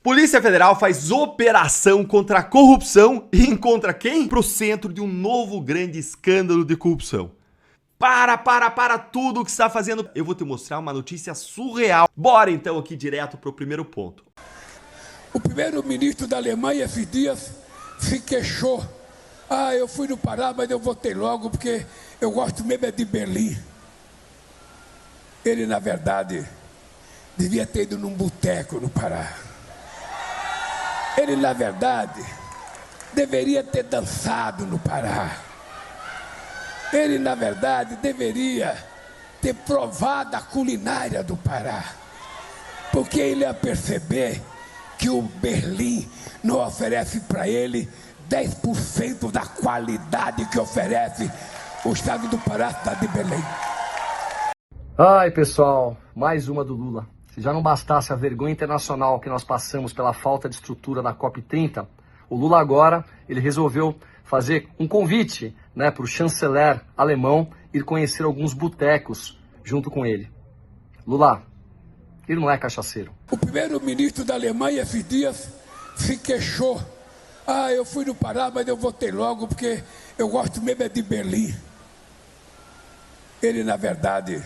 Polícia Federal faz operação contra a corrupção e encontra quem? Pro centro de um novo grande escândalo de corrupção. Para tudo o que você está fazendo. Eu vou te mostrar uma notícia surreal. Bora então aqui direto pro primeiro ponto. O primeiro-ministro da Alemanha, esses dias, se queixou. Eu fui no Pará, mas eu voltei logo porque eu gosto mesmo de Berlim. Ele, na verdade, devia ter ido num boteco no Pará. Ele, na verdade, deveria ter dançado no Pará. Ele, na verdade, deveria ter provado a culinária do Pará. Porque ele ia perceber que o Berlim não oferece para ele 10% da qualidade que oferece o estado do Pará, cidade de Belém. Ai, pessoal, mais uma do Lula. Se já não bastasse a vergonha internacional que nós passamos pela falta de estrutura da COP30, o Lula agora, ele resolveu fazer um convite, para o chanceler alemão ir conhecer alguns botecos junto com ele. Lula, ele não é cachaceiro. O primeiro-ministro da Alemanha, esses dias, se queixou. Eu fui no Pará, mas eu voltei logo porque eu gosto mesmo de Berlim. Ele, na verdade,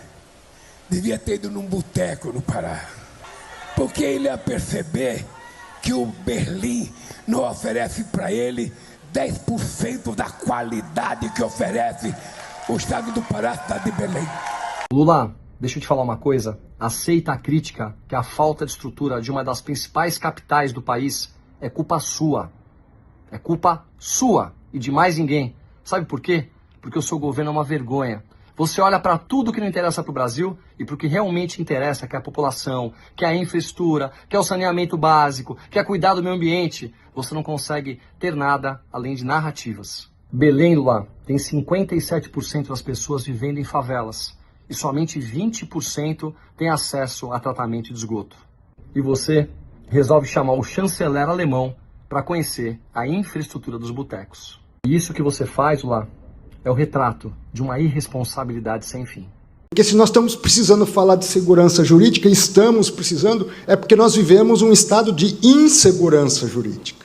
devia ter ido num boteco no Pará. Porque ele ia perceber que o Berlim não oferece para ele 10% da qualidade que oferece o estado do Pará, cidade de Belém. Lula, deixa eu te falar uma coisa. Aceita a crítica que a falta de estrutura de uma das principais capitais do país é culpa sua. É culpa sua e de mais ninguém. Sabe por quê? Porque o seu governo é uma vergonha. Você olha para tudo que não interessa para o Brasil e para o que realmente interessa, que é a população, que é a infraestrutura, que é o saneamento básico, que é cuidar do meio ambiente. Você não consegue ter nada além de narrativas. Belém, Lula, tem 57% das pessoas vivendo em favelas e somente 20% tem acesso a tratamento de esgoto. E você resolve chamar o chanceler alemão para conhecer a infraestrutura dos botecos. E isso que você faz, Lula, é o retrato de uma irresponsabilidade sem fim. Porque se nós estamos precisando falar de segurança jurídica, estamos precisando, é porque nós vivemos um estado de insegurança jurídica.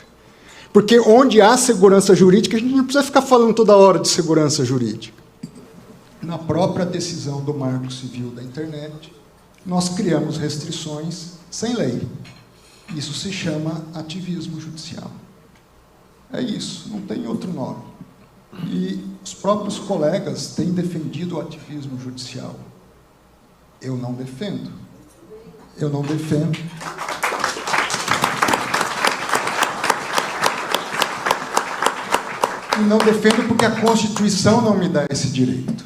Porque onde há segurança jurídica, a gente não precisa ficar falando toda hora de segurança jurídica. Na própria decisão do Marco Civil da Internet, nós criamos restrições sem lei. Isso se chama ativismo judicial. É isso, não tem outro nome. E os próprios colegas têm defendido o ativismo judicial. Eu não defendo. Eu não defendo. E não defendo porque a Constituição não me dá esse direito.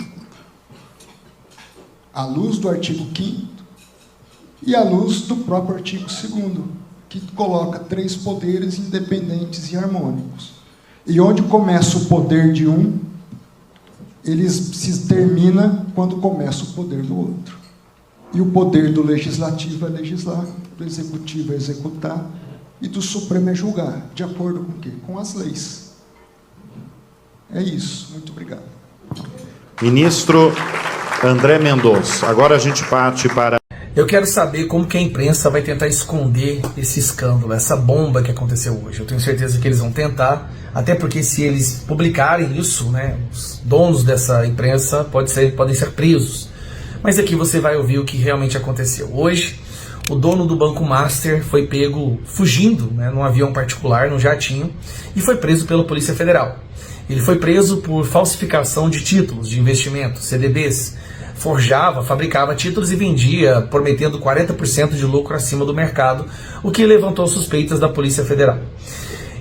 À luz do artigo 5º e à luz do próprio artigo 2º, que coloca 3 poderes independentes e harmônicos. E onde começa o poder de um, ele se termina quando começa o poder do outro. E o poder do legislativo é legislar, do executivo é executar, e do Supremo é julgar. De acordo com o quê? Com as leis. É isso. Muito obrigado. Ministro André Mendonça, agora a gente parte para... Eu quero saber como que a imprensa vai tentar esconder esse escândalo, essa bomba que aconteceu hoje. Eu tenho certeza que eles vão tentar, até porque se eles publicarem isso, os donos dessa imprensa podem ser presos. Mas aqui você vai ouvir o que realmente aconteceu. Hoje, o dono do Banco Master foi pego fugindo, num avião particular, num jatinho, e foi preso pela Polícia Federal. Ele foi preso por falsificação de títulos de investimento, CDBs, forjava, fabricava títulos e vendia, prometendo 40% de lucro acima do mercado, o que levantou suspeitas da Polícia Federal.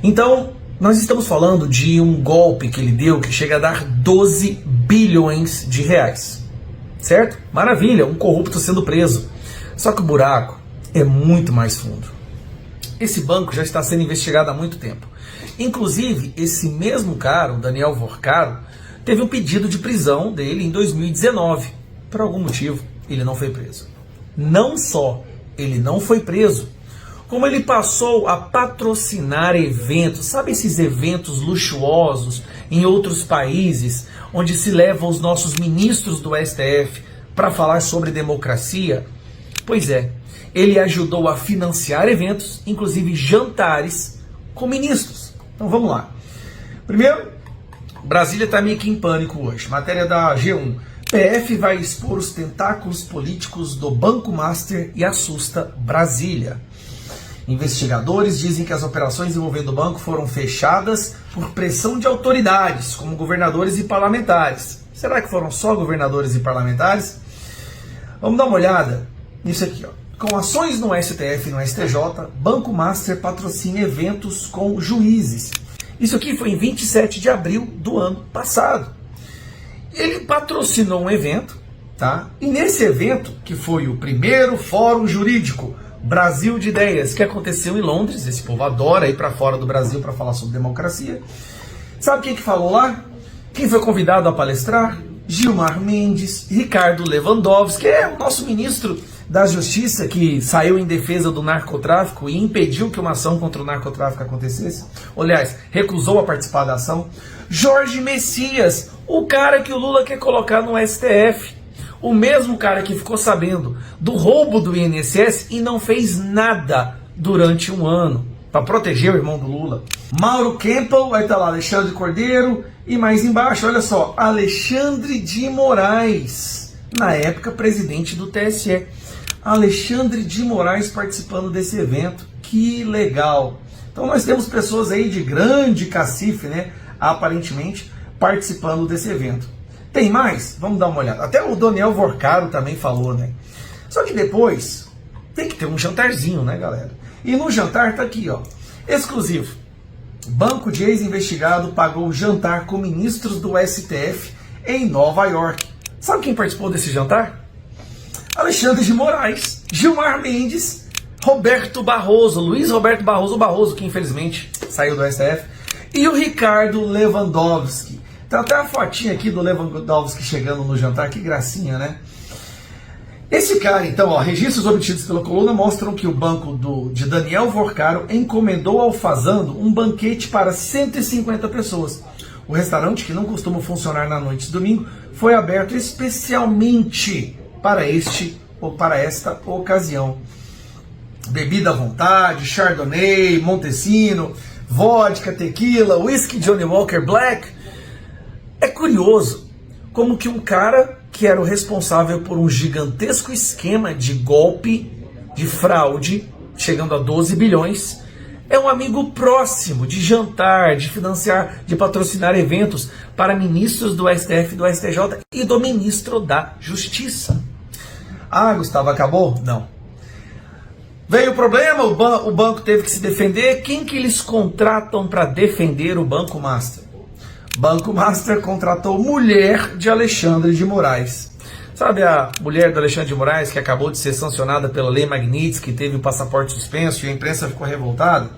Então, nós estamos falando de um golpe que ele deu que chega a dar 12 bilhões de reais. Certo? Maravilha, um corrupto sendo preso. Só que o buraco é muito mais fundo. Esse banco já está sendo investigado há muito tempo. Inclusive, esse mesmo cara, o Daniel Vorcaro, teve um pedido de prisão dele em 2019. Por algum motivo, ele não foi preso. Não só ele não foi preso, como ele passou a patrocinar eventos. Sabe esses eventos luxuosos em outros países, onde se leva os nossos ministros do STF para falar sobre democracia? Pois é, Ele ajudou a financiar eventos, inclusive jantares com ministros. Então vamos lá. Primeiro, Brasília está meio que em pânico hoje. Matéria da G1. PF vai expor os tentáculos políticos do Banco Master e assusta Brasília. Investigadores dizem que as operações envolvendo o banco foram fechadas por pressão de autoridades, como governadores e parlamentares. Será que foram só governadores e parlamentares? Vamos dar uma olhada nisso aqui, ó. Com ações no STF e no STJ, Banco Master patrocina eventos com juízes. Isso aqui foi em 27 de abril do ano passado. Ele patrocinou um evento, tá? E nesse evento, que foi o primeiro Fórum Jurídico Brasil de Ideias, que aconteceu em Londres, esse povo adora ir para fora do Brasil para falar sobre democracia. Sabe quem que falou lá? Quem foi convidado a palestrar? Gilmar Mendes, Ricardo Lewandowski, que é o nosso ministro da Justiça, que saiu em defesa do narcotráfico e impediu que uma ação contra o narcotráfico acontecesse. Aliás, recusou a participar da ação. Jorge Messias, o cara que o Lula quer colocar no STF. O mesmo cara que ficou sabendo do roubo do INSS e não fez nada durante um ano para proteger o irmão do Lula. Mauro Campbell, vai estar lá, Alexandre Cordeiro, e mais embaixo, olha só, Alexandre de Moraes, na época presidente do TSE. Alexandre de Moraes participando desse evento, que legal. Então nós temos pessoas aí de grande cacife, né, aparentemente, participando desse evento. Tem mais? Vamos dar uma olhada. Até o Daniel Vorcaro também falou, né? Só que depois tem que ter um jantarzinho, né, galera? E no jantar tá aqui, ó, exclusivo. Banco de ex-investigado pagou jantar com ministros do STF em Nova York. Sabe quem participou desse jantar? Alexandre de Moraes, Gilmar Mendes, Roberto Barroso, Luiz Roberto Barroso, que infelizmente saiu do STF, e o Ricardo Lewandowski. Tem até a fotinha aqui do Lewandowski chegando no jantar, que gracinha, né? Esse cara, então, ó, registros obtidos pela coluna mostram que o banco de Daniel Vorcaro encomendou ao Fazano um banquete para 150 pessoas. O restaurante, que não costuma funcionar na noite de domingo, foi aberto especialmente para esta ocasião. Bebida à vontade, Chardonnay, Montesino, vodka, tequila, whisky Johnny Walker Black. É curioso como que um cara que era o responsável por um gigantesco esquema de golpe, de fraude, chegando a 12 bilhões, é um amigo próximo de jantar, de financiar, de patrocinar eventos para ministros do STF, do STJ e do ministro da Justiça. Ah, Gustavo, acabou? Não. Veio o problema, o banco teve que se defender. Quem que eles contratam para defender o Banco Master? Banco Master contratou mulher de Alexandre de Moraes. Sabe a mulher do Alexandre de Moraes que acabou de ser sancionada pela Lei Magnitsky, que teve o passaporte suspenso e a imprensa ficou revoltada?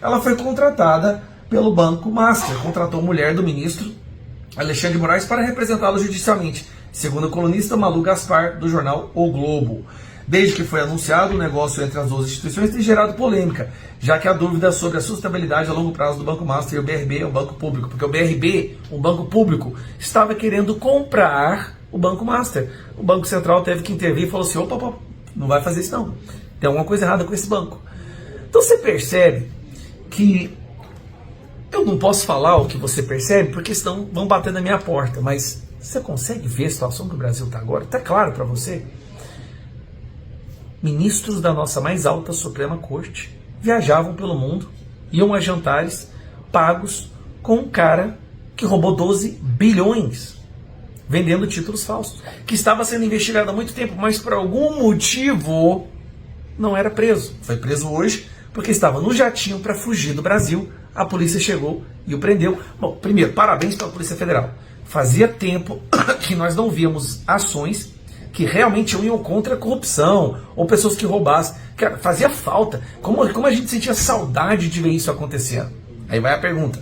Ela foi contratada pelo Banco Master, contratou a mulher do ministro Alexandre de Moraes para representá-lo judicialmente, segundo a colunista Malu Gaspar, do jornal O Globo. Desde que foi anunciado, o negócio entre as duas instituições tem gerado polêmica, já que há dúvida sobre a sustentabilidade a longo prazo do Banco Master e o BRB é um banco público, porque o BRB, um banco público, estava querendo comprar o Banco Master. O Banco Central teve que intervir e falou assim, opa, não vai fazer isso não, tem alguma coisa errada com esse banco. Então você percebe que eu não posso falar o que você percebe, porque senão vão bater na minha porta, mas você consegue ver a situação que o Brasil está agora? Está claro para você? Ministros da nossa mais alta Suprema Corte viajavam pelo mundo, iam a jantares pagos com um cara que roubou 12 bilhões, vendendo títulos falsos, que estava sendo investigado há muito tempo, mas por algum motivo não era preso. Foi preso hoje porque estava no jatinho para fugir do Brasil. A polícia chegou e o prendeu. Bom, primeiro, parabéns para a Polícia Federal. Fazia tempo que nós não víamos ações que realmente iam contra a corrupção, ou pessoas que roubassem. Cara, fazia falta. Como a gente sentia saudade de ver isso acontecendo? Aí vai a pergunta.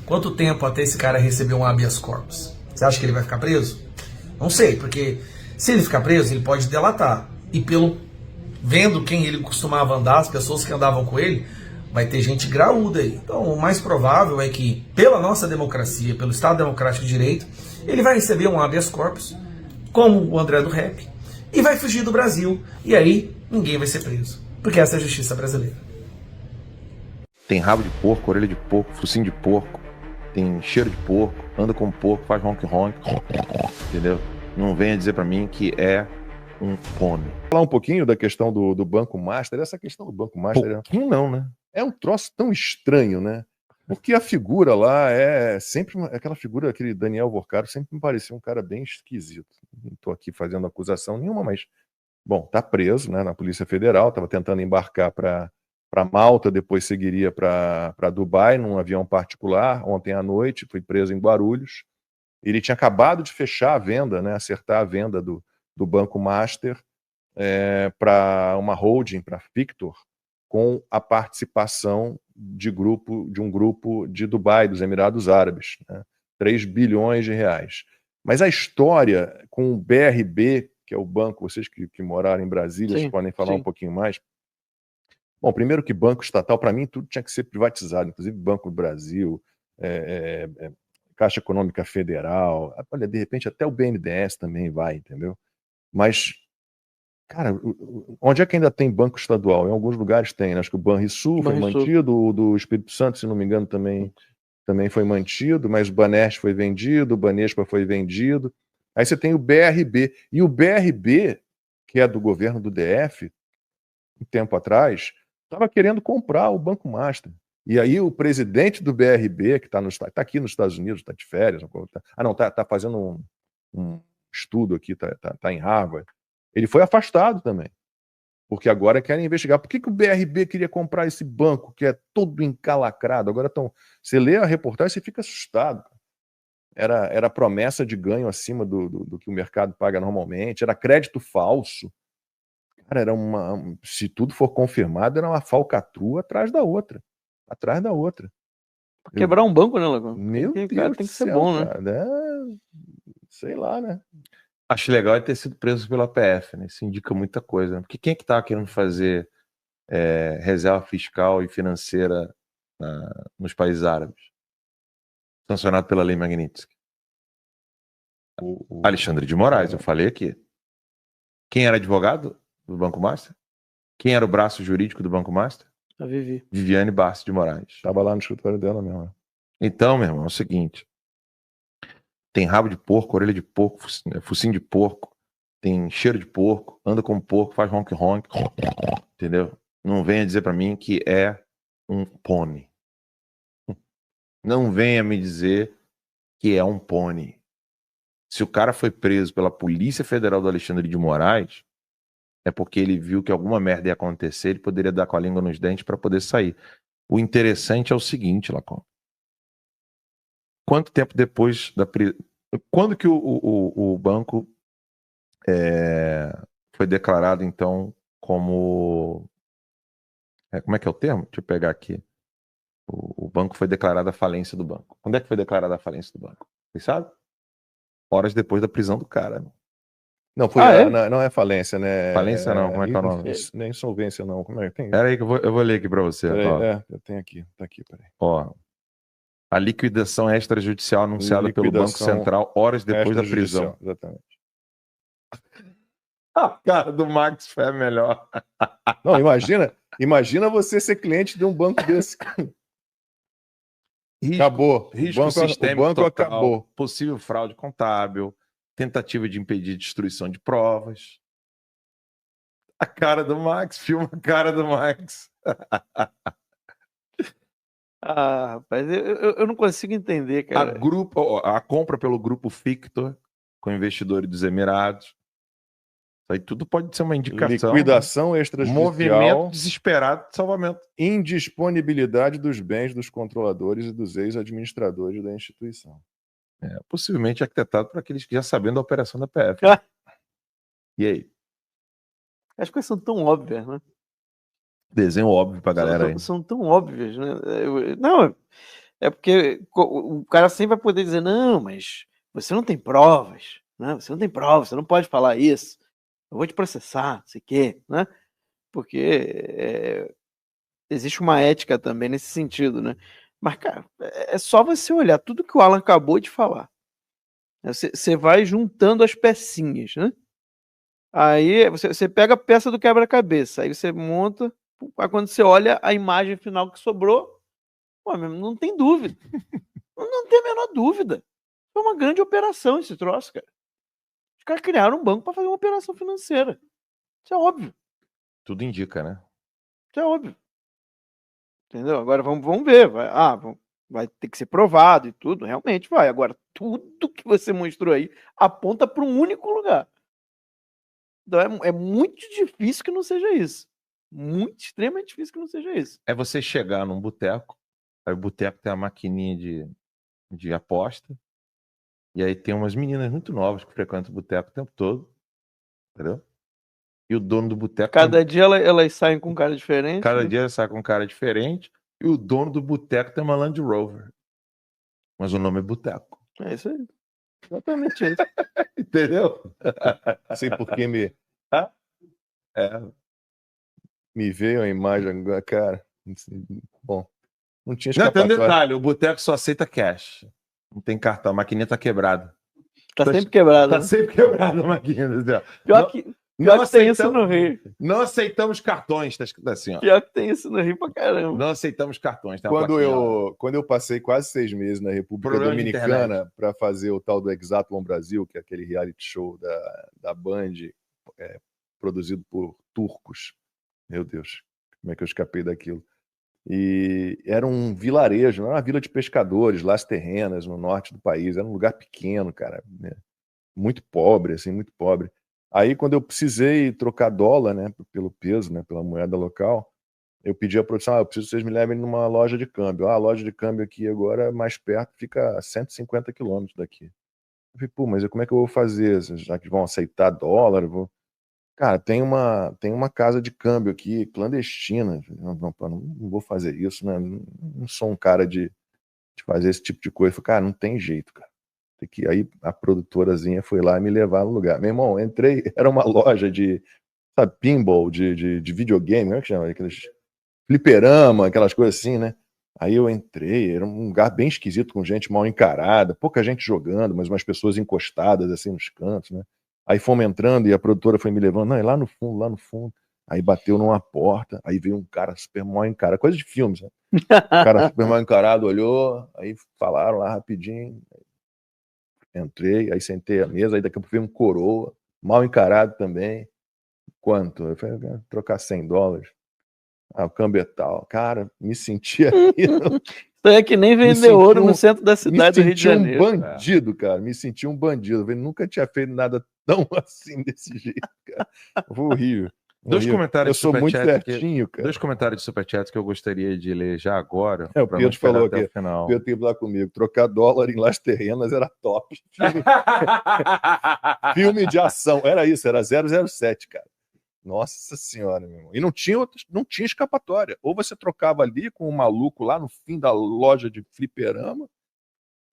Quanto tempo até esse cara receber um habeas corpus? Você acha que ele vai ficar preso? Não sei, porque se ele ficar preso, ele pode delatar. E vendo quem ele costumava andar, as pessoas que andavam com ele, vai ter gente graúda aí. Então, o mais provável é que, pela nossa democracia, pelo Estado Democrático de Direito, ele vai receber um habeas corpus, como o André do Rap, e vai fugir do Brasil. E aí ninguém vai ser preso. Porque essa é a justiça brasileira. Tem rabo de porco, orelha de porco, focinho de porco, tem cheiro de porco, anda como porco, faz ronk-ronk, entendeu? Não venha dizer pra mim que é um pônei. Falar um pouquinho da questão do Banco Master. Essa questão do Banco Master Pouquinho não, né? é um troço tão estranho, né? Porque a figura lá é sempre aquela figura, aquele Daniel Vorcaro, sempre me parecia um cara bem esquisito. Não estou aqui fazendo acusação nenhuma, mas, bom, tá preso, né, na Polícia Federal, estava tentando embarcar para Malta, depois seguiria para Dubai num avião particular. Ontem à noite foi preso em Guarulhos. Ele tinha acabado de fechar a venda, né, acertar a venda do Banco Master para uma holding, para Victor, com a participação de um grupo de Dubai, dos Emirados Árabes, né? 3 bilhões de reais. Mas a história com o BRB, que é o banco, vocês que moraram em Brasília, vocês podem falar um pouquinho mais. Bom, primeiro que banco estatal, para mim, tudo tinha que ser privatizado, inclusive Banco do Brasil, Caixa Econômica Federal, olha, de repente até o BNDES também vai, entendeu? Mas, cara, onde é que ainda tem banco estadual? Em alguns lugares tem, né? Acho que o Banrisul foi mantido, o do Espírito Santo, se não me engano, também foi mantido, mas o Banesp foi vendido, o Banespa foi vendido. Aí você tem o BRB, e o BRB, que é do governo do DF, um tempo atrás, estava querendo comprar o Banco Master. E aí o presidente do BRB, que está aqui nos Estados Unidos, está de férias, está fazendo um estudo aqui, está em Harvard, ele foi afastado também, porque agora querem investigar. Por que o BRB queria comprar esse banco, que é todo encalacrado? Agora você lê a reportagem e fica assustado. Era promessa de ganho acima do que o mercado paga normalmente, era crédito falso. Cara, se tudo for confirmado, era uma falcatrua atrás da outra. Atrás da outra. Pra quebrar um banco, né, Lagão? Meu Deus, cara, tem que ser céu, bom, né? Cara, sei lá, né? Acho legal ter sido preso pela PF, né? Isso indica muita coisa. Né? Porque quem é que estava querendo fazer reserva fiscal e financeira nos países árabes? Sancionado pela Lei Magnitsky. Alexandre de Moraes, eu falei aqui. Quem era advogado do Banco Master? Quem era o braço jurídico do Banco Master? A Vivi. Viviane Bassi de Moraes. Estava lá no escritório dela mesmo. Então, meu irmão, é o seguinte. Tem rabo de porco, orelha de porco, focinho de porco, tem cheiro de porco, anda como porco, faz ronk-ronk, entendeu? Não venha dizer pra mim que é um pônei. Não venha me dizer que é um pônei. Se o cara foi preso pela Polícia Federal do Alexandre de Moraes, é porque ele viu que alguma merda ia acontecer, ele poderia dar com a língua nos dentes para poder sair. O interessante é o seguinte, Lacombe. Quanto tempo depois da prisão... Quando que o banco foi declarado, então, como... como é que é o termo? Deixa eu pegar aqui. O banco foi declarada a falência do banco. Quando é que foi declarada a falência do banco? Vocês sabem? Horas depois da prisão do cara. Não, não é falência, né? Falência não, como é que é o nome? Nem insolvência não. Como é que tem? Pera aí que eu vou ler aqui pra você. Eu tenho aqui, tá aqui, peraí. Ó, a liquidação extrajudicial anunciada pelo Banco Central horas depois da prisão. Exatamente. A cara do Max foi a melhor. Não, imagina você ser cliente de um banco desse. Acabou. Risco sistêmico o banco total, acabou. Possível fraude contábil, tentativa de impedir destruição de provas. A cara do Max, filma a cara do Max. Rapaz, eu não consigo entender, cara. A compra pelo grupo Victor, com investidores dos Emirados. Isso aí tudo pode ser uma indicação. Liquidação extrajudicial. Movimento desesperado de salvamento. Indisponibilidade dos bens dos controladores e dos ex-administradores da instituição. Possivelmente arquitetado por aqueles que já sabem da operação da PF. E aí? As coisas são tão óbvias, né? Desenho óbvio pra galera aí. São tão óbvias, né? Não, é porque o cara sempre vai poder dizer, não, mas você não tem provas, né? Você não tem provas, você não pode falar isso. Eu vou te processar, não sei o quê, né? Porque existe uma ética também nesse sentido, né? Mas, cara, é só você olhar tudo que o Alan acabou de falar. Você vai juntando as pecinhas, né? Aí você pega a peça do quebra-cabeça, aí você monta, aí quando você olha a imagem final que sobrou, pô, não tem dúvida. Não tem a menor dúvida. Foi uma grande operação esse troço, cara. Os caras criaram um banco para fazer uma operação financeira. Isso é óbvio. Tudo indica, né? Isso é óbvio. Entendeu? Agora vamos ver. Vai ter que ser provado e tudo. Realmente vai. Agora, tudo que você mostrou aí aponta para um único lugar. Então é muito difícil que não seja isso. Extremamente difícil que não seja isso. É você chegar num boteco, aí o boteco tem a maquininha de aposta, e aí tem umas meninas muito novas que frequentam o boteco o tempo todo, entendeu? E o dono do boteco... Cada dia elas saem com um cara diferente. Cada né? dia elas saem com um cara diferente, e o dono do boteco tem uma Land Rover. Mas o nome é boteco. É isso aí. Exatamente isso. Entendeu? Sei porque me É. veio a imagem agora, cara. Bom, não tinha Não, tem um escapatória. detalhe, o boteco só aceita cash. Não tem cartão, a maquininha tá quebrada. Tá sempre quebrado. Tá né? sempre quebrada a maquininha. Assim, ó. Pior que tem isso no Rio. Não aceitamos cartões, tá escrito assim, ó. Pior que tem isso no Rio pra caramba. Não aceitamos cartões. Tem uma Quando eu passei quase 6 meses na República Problema de Dominicana para fazer o tal do Hexatlon Brasil, que é aquele reality show da Band, produzido por turcos. Meu Deus, como é que eu escapei daquilo? E era um vilarejo, não era uma vila de pescadores, Las Terrenas, no norte do país. Era um lugar pequeno, cara, né? Muito pobre, assim, muito pobre. Aí, quando eu precisei trocar dólar, né, pelo peso, né, pela moeda local, eu pedi à produção, eu preciso que vocês me levem numa loja de câmbio. A loja de câmbio aqui agora, mais perto, fica a 150 quilômetros daqui. Eu falei, pô, mas como é que eu vou fazer? Já que vão aceitar dólar, eu vou... Cara, tem uma casa de câmbio aqui, clandestina. Não vou fazer isso, né? Não sou um cara de fazer esse tipo de coisa. Eu falei, cara, não tem jeito, cara. Aí a produtorazinha foi lá me levar no lugar. Meu irmão, entrei, era uma loja de, sabe, pinball, de videogame, como é que chama? Aqueles fliperama, aquelas coisas assim, né? Aí eu entrei, era um lugar bem esquisito, com gente mal encarada, pouca gente jogando, mas umas pessoas encostadas assim nos cantos, né? Aí fomos entrando e a produtora foi me levando, não, é lá no fundo, lá no fundo. Aí bateu numa porta, aí veio um cara super mal encarado, coisa de filme, sabe? O cara super mal encarado olhou, aí falaram lá rapidinho. Entrei, aí sentei à mesa, aí daqui a pouco veio um coroa, mal encarado também. Quanto? Eu falei, trocar $100. O câmbio é tal. Cara, me sentia... Isso é que nem vender ouro no centro da cidade do Rio de Janeiro. Me senti um bandido, cara. Me senti um bandido. Eu nunca tinha feito nada tão assim desse jeito, cara. Foi horrível. Dois comentários eu sou muito superchat certinho, cara. Dois comentários de superchat que eu gostaria de ler já agora. O pra não Pedro esperar falou até que o final. o Pedro teve lá comigo. Trocar dólar em Las Terrenas era top. Filme de ação. Era isso, era 007, cara. Nossa senhora, meu irmão. E não tinha escapatória. Ou você trocava ali com um maluco lá no fim da loja de fliperama,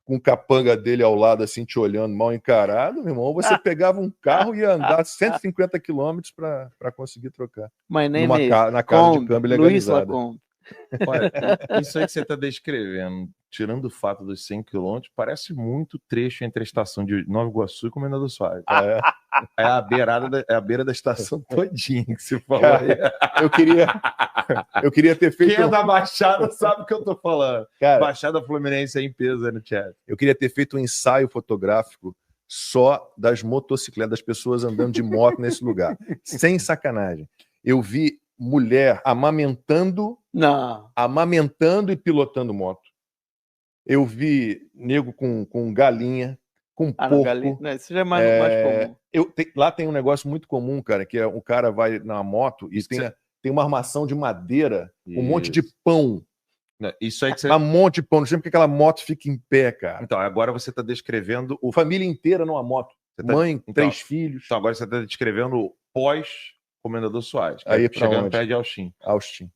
com o capanga dele ao lado, assim, te olhando mal encarado, meu irmão, ou você pegava um carro e ia andar 150 quilômetros para conseguir trocar. Na casa de câmbio legalizada. Olha, isso aí que você está descrevendo, tirando o fato dos 100 quilômetros, parece muito trecho entre a estação de Nova Iguaçu e Comendador Soares. É a beira da estação todinha que você falou. Cara, eu queria ter feito... Quem é da Baixada sabe o que eu tô falando. Cara, Baixada Fluminense é em peso aí no chat. Eu queria ter feito um ensaio fotográfico só das motocicletas, das pessoas andando de moto nesse lugar. Sem sacanagem. Eu vi mulher amamentando e pilotando moto. Eu vi nego com galinha, com porco. Galinha, isso já é mais comum. Lá tem um negócio muito comum, cara, que é o cara vai na moto e tem uma armação de madeira, um monte de pão. Isso aí que você... Um monte de pão, não sei porque aquela moto fica em pé, cara. Então, agora você está descrevendo... Família inteira numa moto. Mãe, 3 filhos. Então, agora você está descrevendo o pós-Comendador Soares. Aí chegando perto de Austin.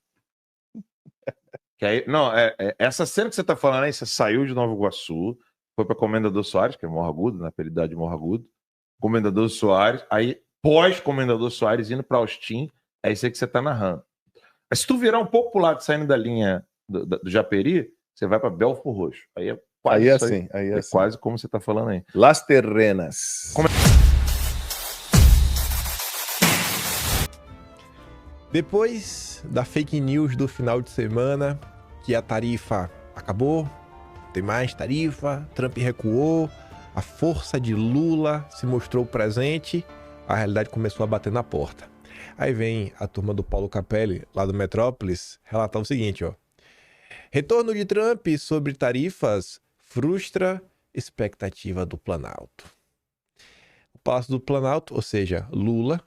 Que aí, não, essa cena que você está falando aí, você saiu de Nova Iguaçu, foi para Comendador Soares, que é Morro Agudo, na peridade de Morro Agudo. Comendador Soares, aí pós-Comendador Soares, indo para Austin, é isso aí que você está narrando. Mas se tu virar um pouco pro lado, saindo da linha do Japeri, você vai para Belfort Roxo. Aí é quase assim. Quase como você está falando aí. Las Terrenas. Depois da fake news do final de semana, que a tarifa acabou, não tem mais tarifa, Trump recuou, a força de Lula se mostrou presente, a realidade começou a bater na porta. Aí vem a turma do Paulo Capelli, lá do Metrópolis, relatar o seguinte, ó. Retorno de Trump sobre tarifas frustra expectativa do Planalto. O Palácio do Planalto, ou seja, Lula,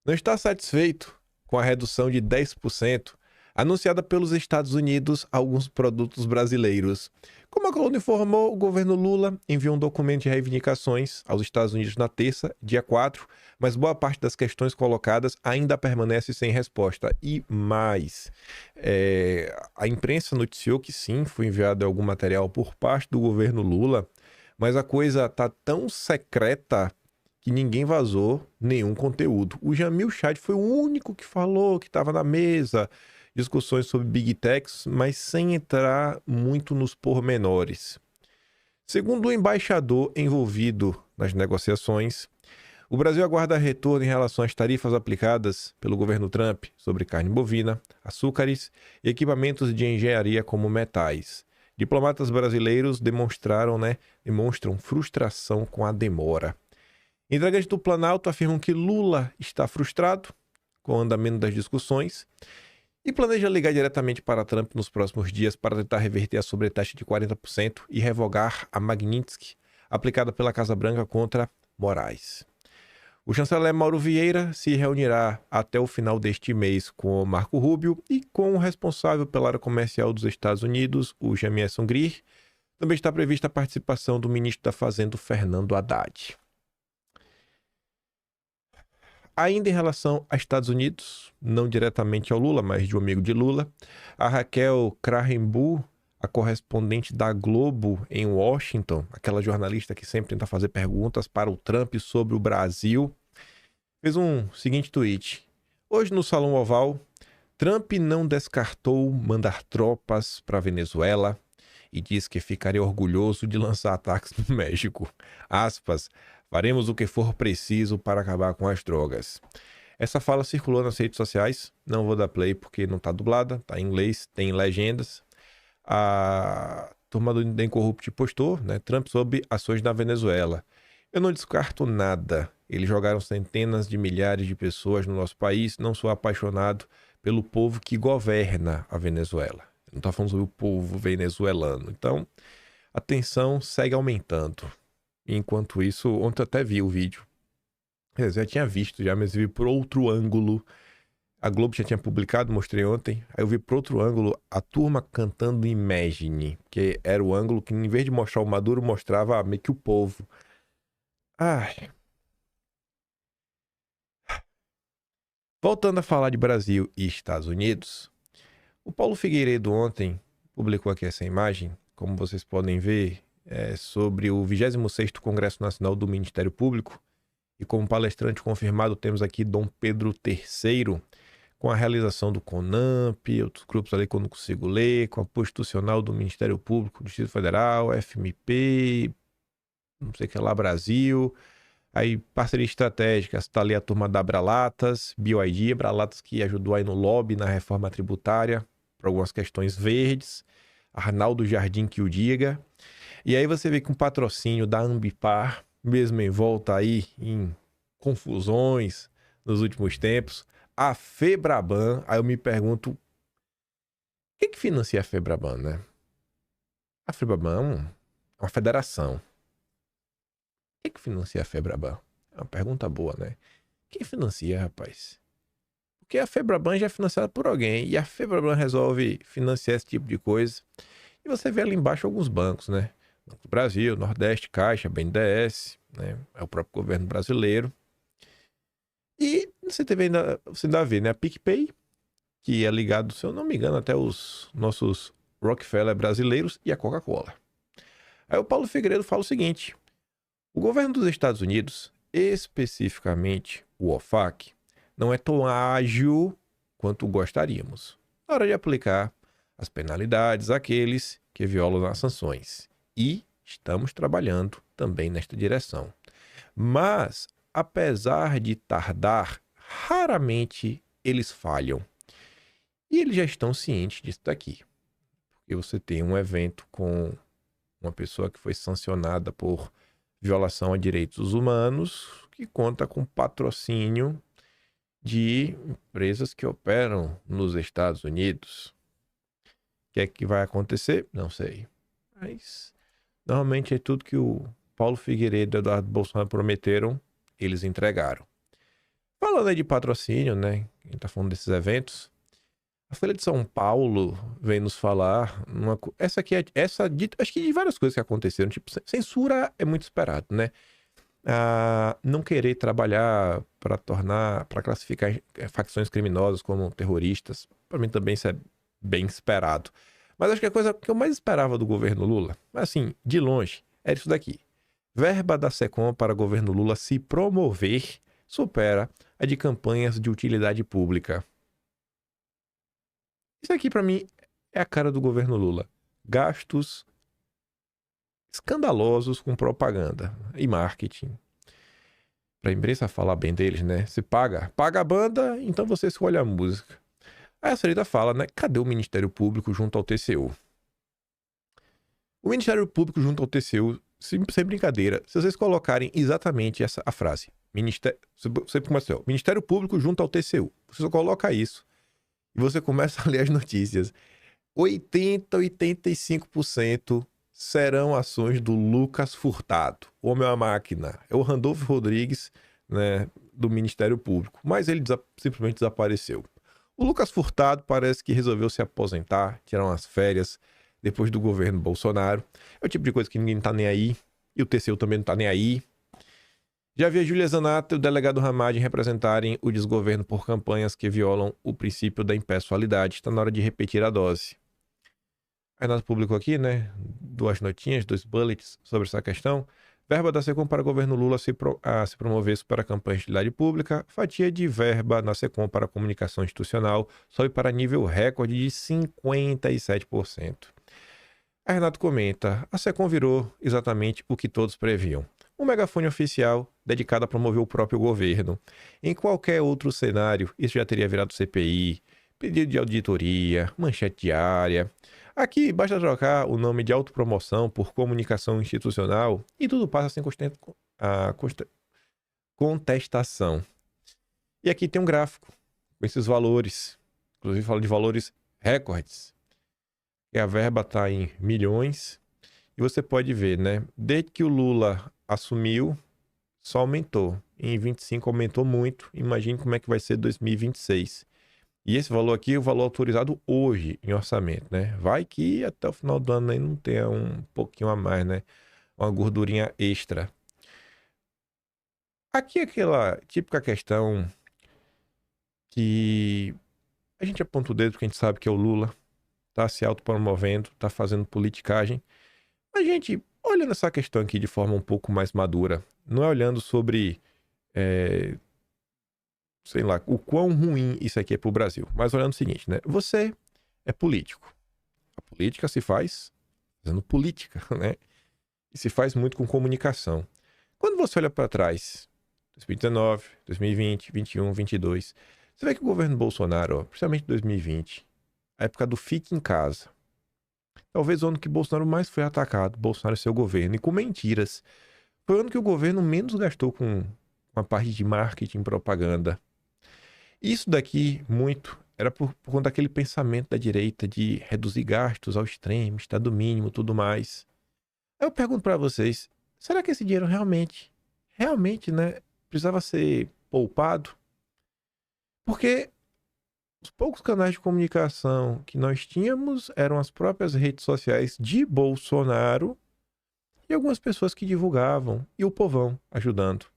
não está satisfeito com a redução de 10% anunciada pelos Estados Unidos a alguns produtos brasileiros. Como a coluna informou, o governo Lula enviou um documento de reivindicações aos Estados Unidos na terça, dia 4, mas boa parte das questões colocadas ainda permanece sem resposta. E mais, a imprensa noticiou que sim, foi enviado algum material por parte do governo Lula, mas a coisa está tão secreta que ninguém vazou nenhum conteúdo. O Jamil Chad foi o único que falou que estava na mesa, discussões sobre Big Techs, mas sem entrar muito nos pormenores. Segundo o embaixador envolvido nas negociações, o Brasil aguarda retorno em relação às tarifas aplicadas pelo governo Trump sobre carne bovina, açúcares e equipamentos de engenharia como metais. Diplomatas brasileiros demonstram frustração com a demora. Integrantes do Planalto afirmam que Lula está frustrado com o andamento das discussões e planeja ligar diretamente para Trump nos próximos dias para tentar reverter a sobretaxa de 40% e revogar a Magnitsky aplicada pela Casa Branca contra Moraes. O chanceler Mauro Vieira se reunirá até o final deste mês com o Marco Rubio e com o responsável pela área comercial dos Estados Unidos, o Jamieson Greer. Também está prevista a participação do ministro da Fazenda, Fernando Haddad. Ainda em relação aos Estados Unidos, não diretamente ao Lula, mas de um amigo de Lula, a Raquel Krahenbuhl, a correspondente da Globo em Washington, aquela jornalista que sempre tenta fazer perguntas para o Trump sobre o Brasil, fez um seguinte tweet. Hoje no Salão Oval, Trump não descartou mandar tropas para a Venezuela e diz que ficaria orgulhoso de lançar ataques no México. Aspas, faremos o que for preciso para acabar com as drogas. Essa fala circulou nas redes sociais, não vou dar play porque não está dublada, está em inglês, tem legendas. A turma do The Incorrupt postou, Trump sob ações na Venezuela. Eu não descarto nada. Eles jogaram centenas de milhares de pessoas no nosso país. Não sou apaixonado pelo povo que governa a Venezuela. Não estou falando sobre o povo venezuelano. Então, a tensão segue aumentando. Enquanto isso, ontem eu até vi o vídeo. Eu já tinha visto, mas vi por outro ângulo. A Globo já tinha publicado, mostrei ontem. Aí eu vi por outro ângulo a turma cantando Imagine, que era o ângulo que, em vez de mostrar o Maduro, mostrava meio que o povo. Ai. Voltando a falar de Brasil e Estados Unidos, o Paulo Figueiredo ontem publicou aqui essa imagem, como vocês podem ver, sobre o 26º Congresso Nacional do Ministério Público. E como palestrante confirmado, temos aqui Dom Pedro III, com a realização do CONAMP, outros grupos ali que eu não consigo ler, com apoio institucional do Ministério Público, do Distrito Federal, FMP, não sei o que lá, Brasil. Aí, parceria estratégica, está ali a turma da Abralatas, BioID, Abralatas que ajudou aí no lobby, na reforma tributária, para algumas questões verdes. Arnaldo Jardim que o diga. E aí você vê que um patrocínio da Ambipar, mesmo em volta aí em confusões nos últimos tempos, a Febraban. Aí eu me pergunto, o que financia a Febraban, né? A Febraban é uma federação. O que financia a Febraban? É uma pergunta boa, né? Quem financia, rapaz? Porque a Febraban já é financiada por alguém e a Febraban resolve financiar esse tipo de coisa. E você vê ali embaixo alguns bancos, né? Banco do Brasil, Nordeste, Caixa, BNDES, né? É o próprio governo brasileiro. E você ainda vê, né? A PicPay, que é ligado, se eu não me engano, até os nossos Rockefeller brasileiros e a Coca-Cola. Aí o Paulo Figueiredo fala o seguinte: o governo dos Estados Unidos, especificamente o OFAC, não é tão ágil quanto gostaríamos na hora de aplicar as penalidades àqueles que violam as sanções. E estamos trabalhando também nesta direção. Mas, apesar de tardar, raramente eles falham. E eles já estão cientes disso daqui. Porque você tem um evento com uma pessoa que foi sancionada por violação a direitos humanos, que conta com patrocínio de empresas que operam nos Estados Unidos. O que é que vai acontecer? Não sei. Mas normalmente é tudo que o Paulo Figueiredo e Eduardo Bolsonaro prometeram, eles entregaram. Falando aí de patrocínio, né? A gente tá falando desses eventos. A Folha de São Paulo vem nos falar essa aqui acho que de várias coisas que aconteceram. Tipo, censura é muito esperado, né? Não querer trabalhar para classificar facções criminosas como terroristas, para mim também isso é bem esperado. Mas acho que a coisa que eu mais esperava do governo Lula, assim, de longe, era isso daqui. Verba da SECOM para o governo Lula se promover supera a de campanhas de utilidade pública. Isso aqui, para mim, é a cara do governo Lula. Gastos escandalosos com propaganda e marketing. Para a imprensa falar bem deles, né? Você paga a banda, então você escolhe a música. Aí a Sarita fala, né? Cadê o Ministério Público junto ao TCU? O Ministério Público junto ao TCU, sem brincadeira, se vocês colocarem exatamente a frase, você começa, Ministério Público junto ao TCU, você só coloca isso e você começa a ler as notícias. 85% serão ações do Lucas Furtado, o homem é uma máquina. É o Randolfo Rodrigues, né, do Ministério Público, mas ele simplesmente desapareceu. O Lucas Furtado parece que resolveu se aposentar, tirar umas férias depois do governo Bolsonaro. É o tipo de coisa que ninguém tá nem aí, e o TCU também não tá nem aí. Já vi a Júlia Zanata e o delegado Ramagem representarem o desgoverno por campanhas que violam o princípio da impessoalidade. Está na hora de repetir a dose. A Renato publicou aqui, né, 2 notinhas, 2 bullets sobre essa questão. Verba da SECOM para o governo Lula se promover para campanha de utilidade pública. Fatia de verba na SECOM para comunicação institucional sobe para nível recorde de 57%. A Renato comenta, a SECOM virou exatamente o que todos previam. Um megafone oficial dedicado a promover o próprio governo. Em qualquer outro cenário, isso já teria virado CPI, pedido de auditoria, manchete diária. Aqui basta trocar o nome de autopromoção por comunicação institucional e tudo passa sem contestação. E aqui tem um gráfico com esses valores, inclusive fala de valores recordes. E a verba está em milhões e você pode ver, né? Desde que o Lula assumiu, só aumentou. Em 25 aumentou muito. Imagine como é que vai ser 2026. E esse valor aqui é o valor autorizado hoje em orçamento, né? Vai que até o final do ano aí não tenha um pouquinho a mais, né? Uma gordurinha extra. Aqui é aquela típica questão que a gente aponta o dedo porque a gente sabe que é o Lula. Tá se autopromovendo, tá fazendo politicagem. A gente olha nessa questão aqui de forma um pouco mais madura. Não é olhando sobre... sei lá, o quão ruim isso aqui é pro Brasil. Mas olhando o seguinte, né? Você é político. A política se faz fazendo política, né? E se faz muito com comunicação. Quando você olha para trás, 2019, 2020, 2021, 2022, você vê que o governo Bolsonaro, principalmente 2020, a época do fique em casa, talvez o ano que Bolsonaro mais foi atacado, Bolsonaro e seu governo, e com mentiras. Foi o ano que o governo menos gastou com a parte de marketing e propaganda. Isso daqui, muito, era por conta daquele pensamento da direita de reduzir gastos ao extremo, estado mínimo, tudo mais. Aí eu pergunto para vocês, será que esse dinheiro realmente, né, precisava ser poupado? Porque os poucos canais de comunicação que nós tínhamos eram as próprias redes sociais de Bolsonaro e algumas pessoas que divulgavam, e o povão ajudando.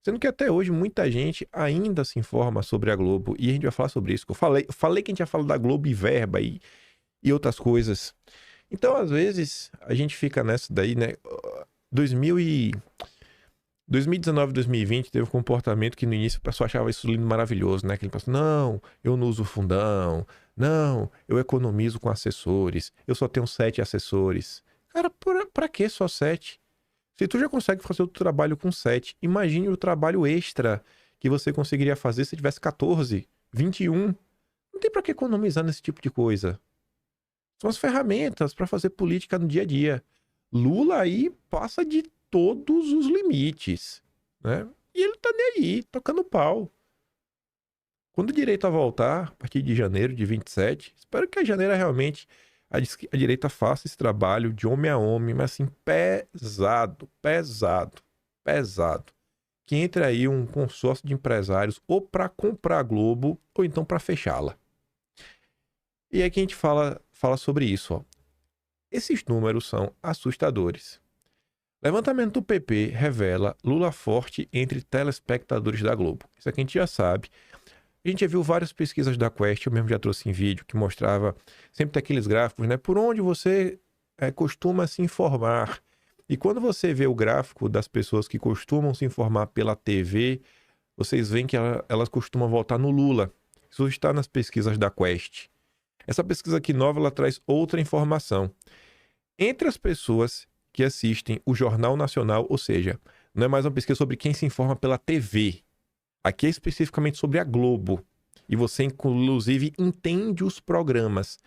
Sendo que até hoje muita gente ainda se informa sobre a Globo, e a gente vai falar sobre isso. Eu falei que a gente ia falar da Globo e verba e outras coisas. Então, às vezes, a gente fica nessa daí, né? 2019, 2020 teve um comportamento que no início o pessoal achava isso lindo, maravilhoso, né? Aquele pessoal, não, eu não uso fundão, não, eu economizo com assessores, eu só tenho 7 assessores. Cara, pra que só 7? Se tu já consegue fazer o trabalho com 7, imagine o trabalho extra que você conseguiria fazer se tivesse 14 21. Não tem para que economizar nesse tipo de coisa. São as ferramentas para fazer política no dia a dia. Lula aí passa de todos os limites, né? E ele tá nem aí, tocando pau. Quando o direito voltar, a partir de janeiro de 27, espero que a janeiro realmente a direita faça esse trabalho de homem a homem, mas assim, pesado. Que entre aí um consórcio de empresários ou para comprar a Globo ou então para fechá-la. E aí que a gente fala sobre isso, ó. Esses números são assustadores. Levantamento do PP revela Lula forte entre telespectadores da Globo. Isso aqui a gente já sabe. A gente já viu várias pesquisas da Quest, eu mesmo já trouxe em vídeo, que mostrava sempre daqueles gráficos, né? Por onde você costuma se informar. E quando você vê o gráfico das pessoas que costumam se informar pela TV, vocês veem que elas costumam votar no Lula. Isso está nas pesquisas da Quest. Essa pesquisa aqui nova, ela traz outra informação. Entre as pessoas que assistem o Jornal Nacional, ou seja, não é mais uma pesquisa sobre quem se informa pela TV. Aqui é especificamente sobre a Globo. E você, inclusive, entende os programas.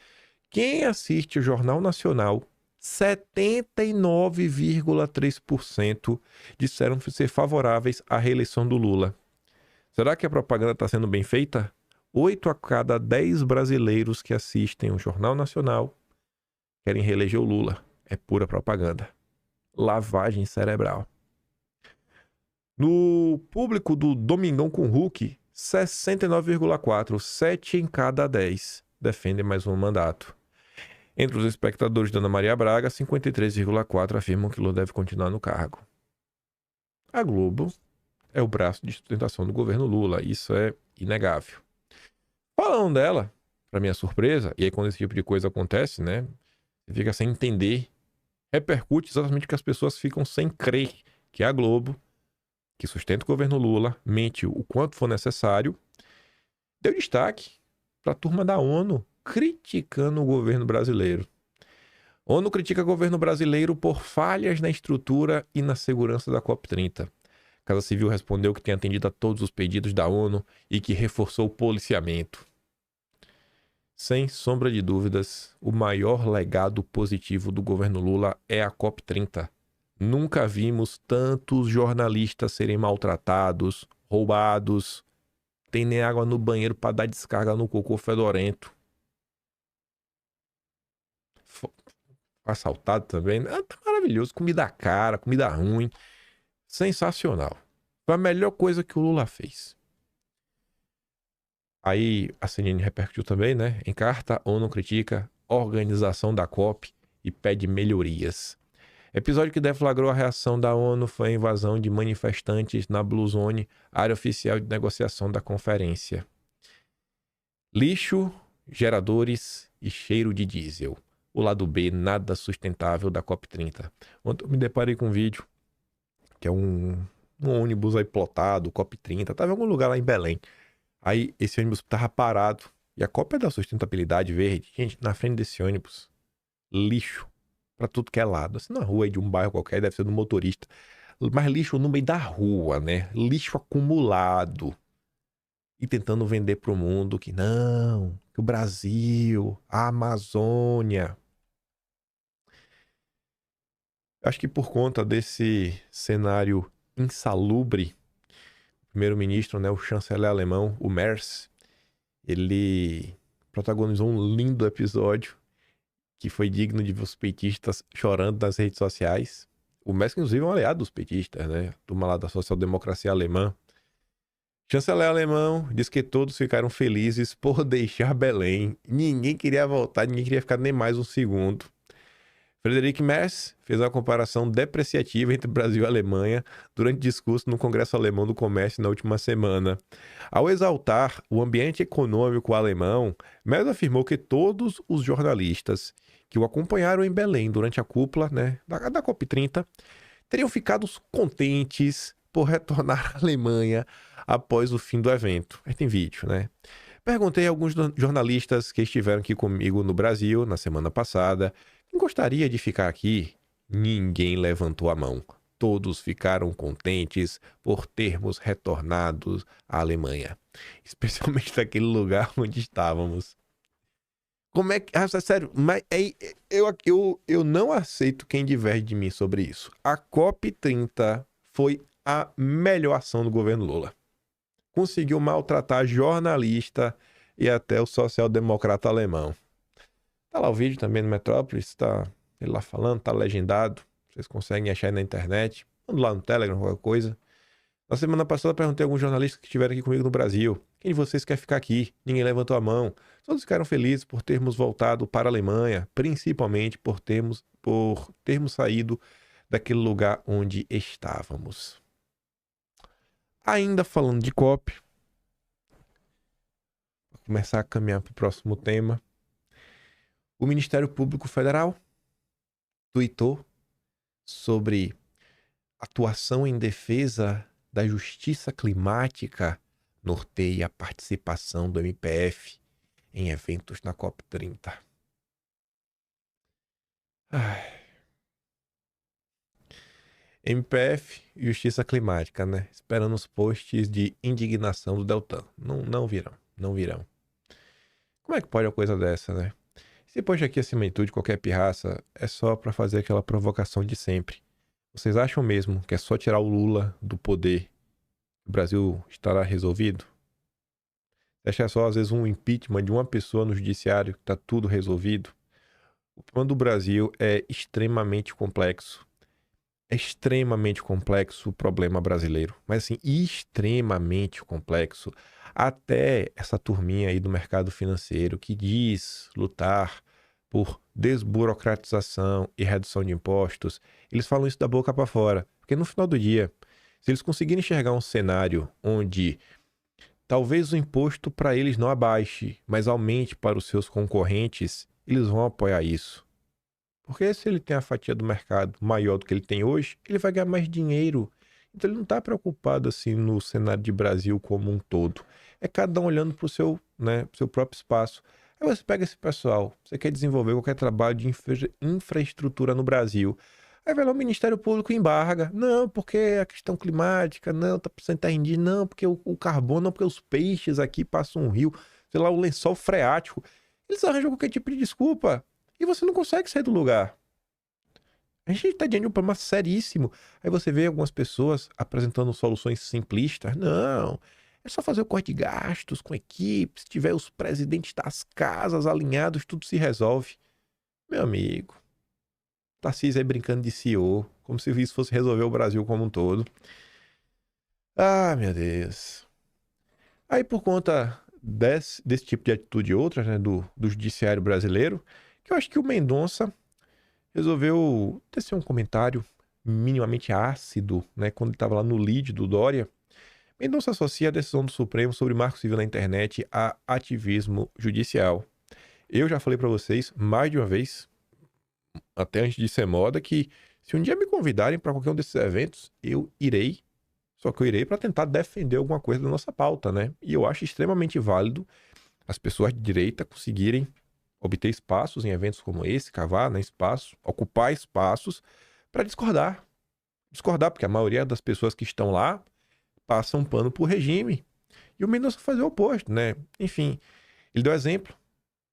Quem assiste o Jornal Nacional, 79,3% disseram ser favoráveis à reeleição do Lula. Será que a propaganda está sendo bem feita? 8 a cada 10 brasileiros que assistem o Jornal Nacional querem reeleger o Lula. É pura propaganda. Lavagem cerebral. No público do Domingão com Hulk, 69,4%, 7 em cada 10 defendem mais um mandato. Entre os espectadores de Ana Maria Braga, 53,4% afirmam que Lula deve continuar no cargo. A Globo é o braço de sustentação do governo Lula, isso é inegável. Falando dela, para minha surpresa, e aí quando esse tipo de coisa acontece, né, você fica sem entender, repercute exatamente que as pessoas ficam sem crer que a Globo, que sustenta o governo Lula, mente o quanto for necessário, deu destaque para a turma da ONU criticando o governo brasileiro. A ONU critica o governo brasileiro por falhas na estrutura e na segurança da COP30. A Casa Civil respondeu que tem atendido a todos os pedidos da ONU e que reforçou o policiamento. Sem sombra de dúvidas, o maior legado positivo do governo Lula é a COP30. Nunca vimos tantos jornalistas serem maltratados, roubados, tem nem água no banheiro para dar descarga no cocô fedorento. Assaltado também. Tá maravilhoso. Comida cara, comida ruim. Sensacional. Foi a melhor coisa que o Lula fez. Aí a CNN repercutiu também, né? Em carta, a ONU critica a organização da COP e pede melhorias. Episódio que deflagrou a reação da ONU foi a invasão de manifestantes na Blue Zone, área oficial de negociação da conferência. Lixo, geradores e cheiro de diesel. O lado B, nada sustentável da COP30. Ontem eu me deparei com um vídeo, que é um ônibus aí plotado, COP30, tava em algum lugar lá em Belém. Aí esse ônibus tava parado, e a COP é da sustentabilidade verde. Gente, na frente desse ônibus, lixo pra tudo que é lado. Assim, na rua aí de um bairro qualquer, deve ser do motorista. Mas lixo no meio da rua, né? Lixo acumulado. E tentando vender pro mundo que não, que o Brasil, a Amazônia. Acho que por conta desse cenário insalubre, o primeiro-ministro, né, o chanceler alemão, o Merz, ele protagonizou um lindo episódio que foi digno de ver os petistas chorando nas redes sociais. O Merz, inclusive, é um aliado dos petistas, né? A turma lá da social-democracia alemã. Chanceler alemão diz que todos ficaram felizes por deixar Belém. Ninguém queria voltar, ninguém queria ficar nem mais um segundo. Friedrich Merz fez uma comparação depreciativa entre Brasil e Alemanha durante discurso no Congresso Alemão do Comércio na última semana. Ao exaltar o ambiente econômico alemão, Merz afirmou que todos os jornalistas que o acompanharam em Belém durante a cúpula, né, da COP30 teriam ficado contentes por retornar à Alemanha após o fim do evento. Aí tem vídeo, né? Perguntei a alguns jornalistas que estiveram aqui comigo no Brasil na semana passada quem gostaria de ficar aqui. Ninguém levantou a mão. todos ficaram contentes por termos retornado à Alemanha, especialmente naquele lugar onde estávamos. Como é que... Ah, sério, mas eu não aceito quem diverge de mim sobre isso. A COP30 foi a melhor ação do governo Lula. Conseguiu maltratar jornalista e até o social-democrata alemão. Tá lá o vídeo também no Metrópolis, tá ele lá falando, tá legendado. Vocês conseguem achar aí na internet. Manda lá no Telegram, qualquer coisa. Na semana passada eu perguntei a alguns jornalistas que estiveram aqui comigo no Brasil: quem de vocês quer ficar aqui? Ninguém levantou a mão. Todos ficaram felizes por termos voltado para a Alemanha, principalmente por termos saído daquele lugar onde estávamos. Ainda falando de COP, vou começar a caminhar para o próximo tema. O Ministério Público Federal tuitou sobre atuação em defesa da justiça climática norteia a participação do MPF em eventos na COP30. MPF e justiça climática, né? Esperando os posts de indignação do Deltan. Não virão. Como é que pode uma coisa dessa, né? Esse post aqui, acima de tudo, qualquer pirraça, é só pra fazer aquela provocação de sempre. Vocês acham mesmo que é só tirar o Lula do poder que o Brasil estará resolvido? Você acha só, às vezes, um impeachment de uma pessoa no judiciário que tá tudo resolvido? O problema do Brasil é extremamente complexo. É extremamente complexo o problema brasileiro. Mas assim, extremamente complexo. Até essa turminha aí do mercado financeiro que diz lutar por desburocratização e redução de impostos, eles falam isso da boca para fora. Porque no final do dia, se eles conseguirem enxergar um cenário onde talvez o imposto para eles não abaixe, mas aumente para os seus concorrentes, eles vão apoiar isso. Porque se ele tem a fatia do mercado maior do que ele tem hoje, ele vai ganhar mais dinheiro. Então ele não está preocupado assim no cenário de Brasil como um todo. É cada um olhando para o seu, né, pro seu próprio espaço. Aí você pega esse pessoal, você quer desenvolver qualquer trabalho de infraestrutura no Brasil. Aí vai lá o Ministério Público e embarga. Não, porque a questão climática, não, tá precisando estar indígena, não, porque o carbono, não, porque os peixes aqui passam um rio, sei lá, o lençol freático. Eles arranjam qualquer tipo de desculpa. E você não consegue sair do lugar. A gente está diante de um problema seríssimo. Aí você vê algumas pessoas apresentando soluções simplistas. Não, é só fazer o corte de gastos com equipe. Se tiver os presidentes das casas alinhados, tudo se resolve. Meu amigo, Tarcísio aí brincando de CEO, como se isso fosse resolver o Brasil como um todo. Ah, meu Deus. Aí por conta desse tipo de atitude e outras, né, do judiciário brasileiro, que eu acho que o Mendonça resolveu tecer um comentário minimamente ácido, né, quando ele estava lá no lead do Dória. Mendonça associa a decisão do Supremo sobre marco civil na internet a ativismo judicial. Eu já falei para vocês mais de uma vez, até antes de ser moda, que se um dia me convidarem para qualquer um desses eventos, eu irei. Só que eu irei para tentar defender alguma coisa da nossa pauta, né? E eu acho extremamente válido as pessoas de direita conseguirem obter espaços em eventos como esse, cavar, né, espaço, ocupar espaços para discordar. Discordar, porque a maioria das pessoas que estão lá passam pano pro regime. E o Mendonça fazer o oposto, né? Enfim, ele deu exemplo.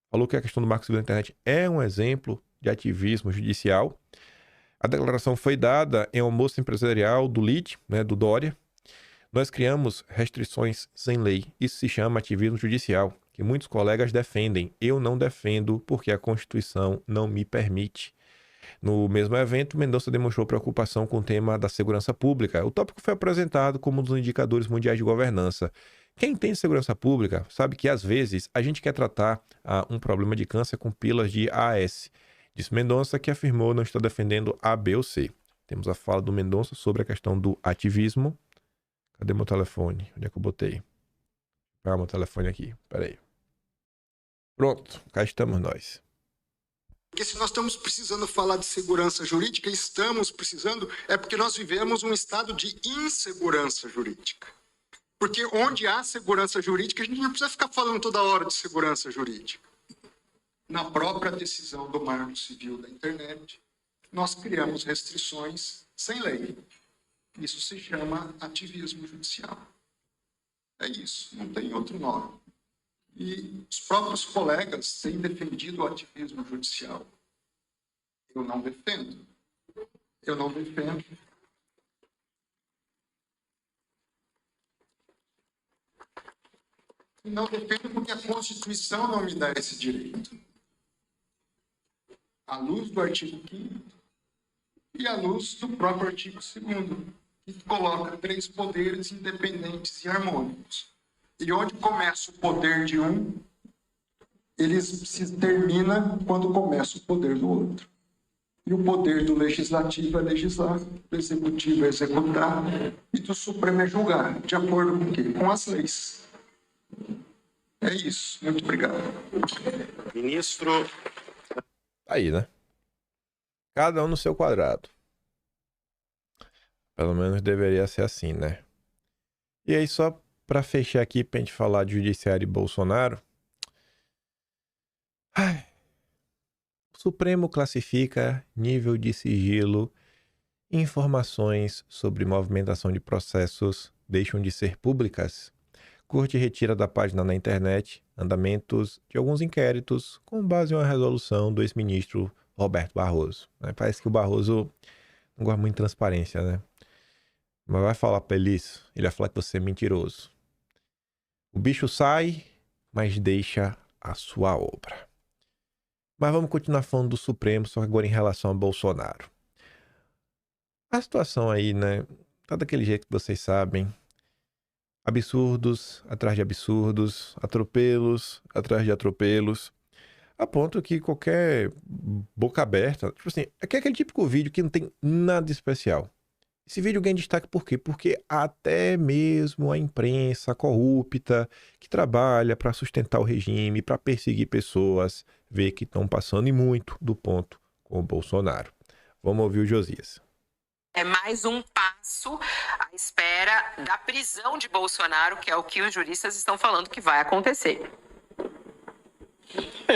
Falou que a questão do marco civil da internet é um exemplo de ativismo judicial. A declaração foi dada em almoço empresarial do LID, né, do Dória. Nós criamos restrições sem lei. Isso se chama ativismo judicial, que muitos colegas defendem. Eu não defendo porque a Constituição não me permite. No mesmo evento, Mendonça demonstrou preocupação com o tema da segurança pública. O tópico foi apresentado como um dos indicadores mundiais de governança. Quem entende segurança pública sabe que, às vezes, a gente quer tratar um problema de câncer com pílulas de AS. Disse Mendonça, que afirmou não estar defendendo A, B ou C. Temos a fala do Mendonça sobre a questão do ativismo. Cadê meu telefone? Onde é que eu botei? Vou pegar meu telefone aqui. Peraí. Pronto, cá estamos nós. Porque se nós estamos precisando falar de segurança jurídica, estamos precisando, é porque nós vivemos um estado de insegurança jurídica. Porque onde há segurança jurídica, a gente não precisa ficar falando toda hora de segurança jurídica. Na própria decisão do Marco Civil da Internet, nós criamos restrições sem lei. Isso se chama ativismo judicial. É isso, não tem outro nome. E os próprios colegas têm defendido o ativismo judicial. Eu não defendo. Eu não defendo. Não defendo porque a Constituição não me dá esse direito. À luz do artigo 5º e à luz do próprio artigo 2º, que coloca 3 poderes independentes e harmônicos. E onde começa o poder de um, ele se termina quando começa o poder do outro. E o poder do legislativo é legislar, do executivo é executar e do Supremo é julgar. De acordo com o quê? Com as leis. É isso. Muito obrigado. Ministro. Aí, né? Cada um no seu quadrado. Pelo menos deveria ser assim, né? E aí, só pra fechar aqui, pra gente falar de judiciário e Bolsonaro. O Supremo classifica nível de sigilo. Informações sobre movimentação de processos deixam de ser públicas. Corte retira da página na internet andamentos de alguns inquéritos com base em uma resolução do ex-ministro Roberto Barroso. Parece que o Barroso não gosta muito de transparência, né? Mas vai falar pra ele isso, ele vai falar que você é mentiroso. O bicho sai, mas deixa a sua obra. Mas vamos continuar falando do Supremo, só que agora em relação a Bolsonaro. A situação aí, né? Tá daquele jeito que vocês sabem. Absurdos atrás de absurdos, atropelos atrás de atropelos, a ponto que qualquer boca aberta, tipo assim, é aquele típico vídeo que não tem nada especial. Esse vídeo ganha destaque por quê? Porque até mesmo a imprensa corrupta que trabalha para sustentar o regime, para perseguir pessoas, vê que estão passando e muito do ponto com o Bolsonaro. Vamos ouvir o Josias. É mais um passo à espera da prisão de Bolsonaro, que é o que os juristas estão falando que vai acontecer.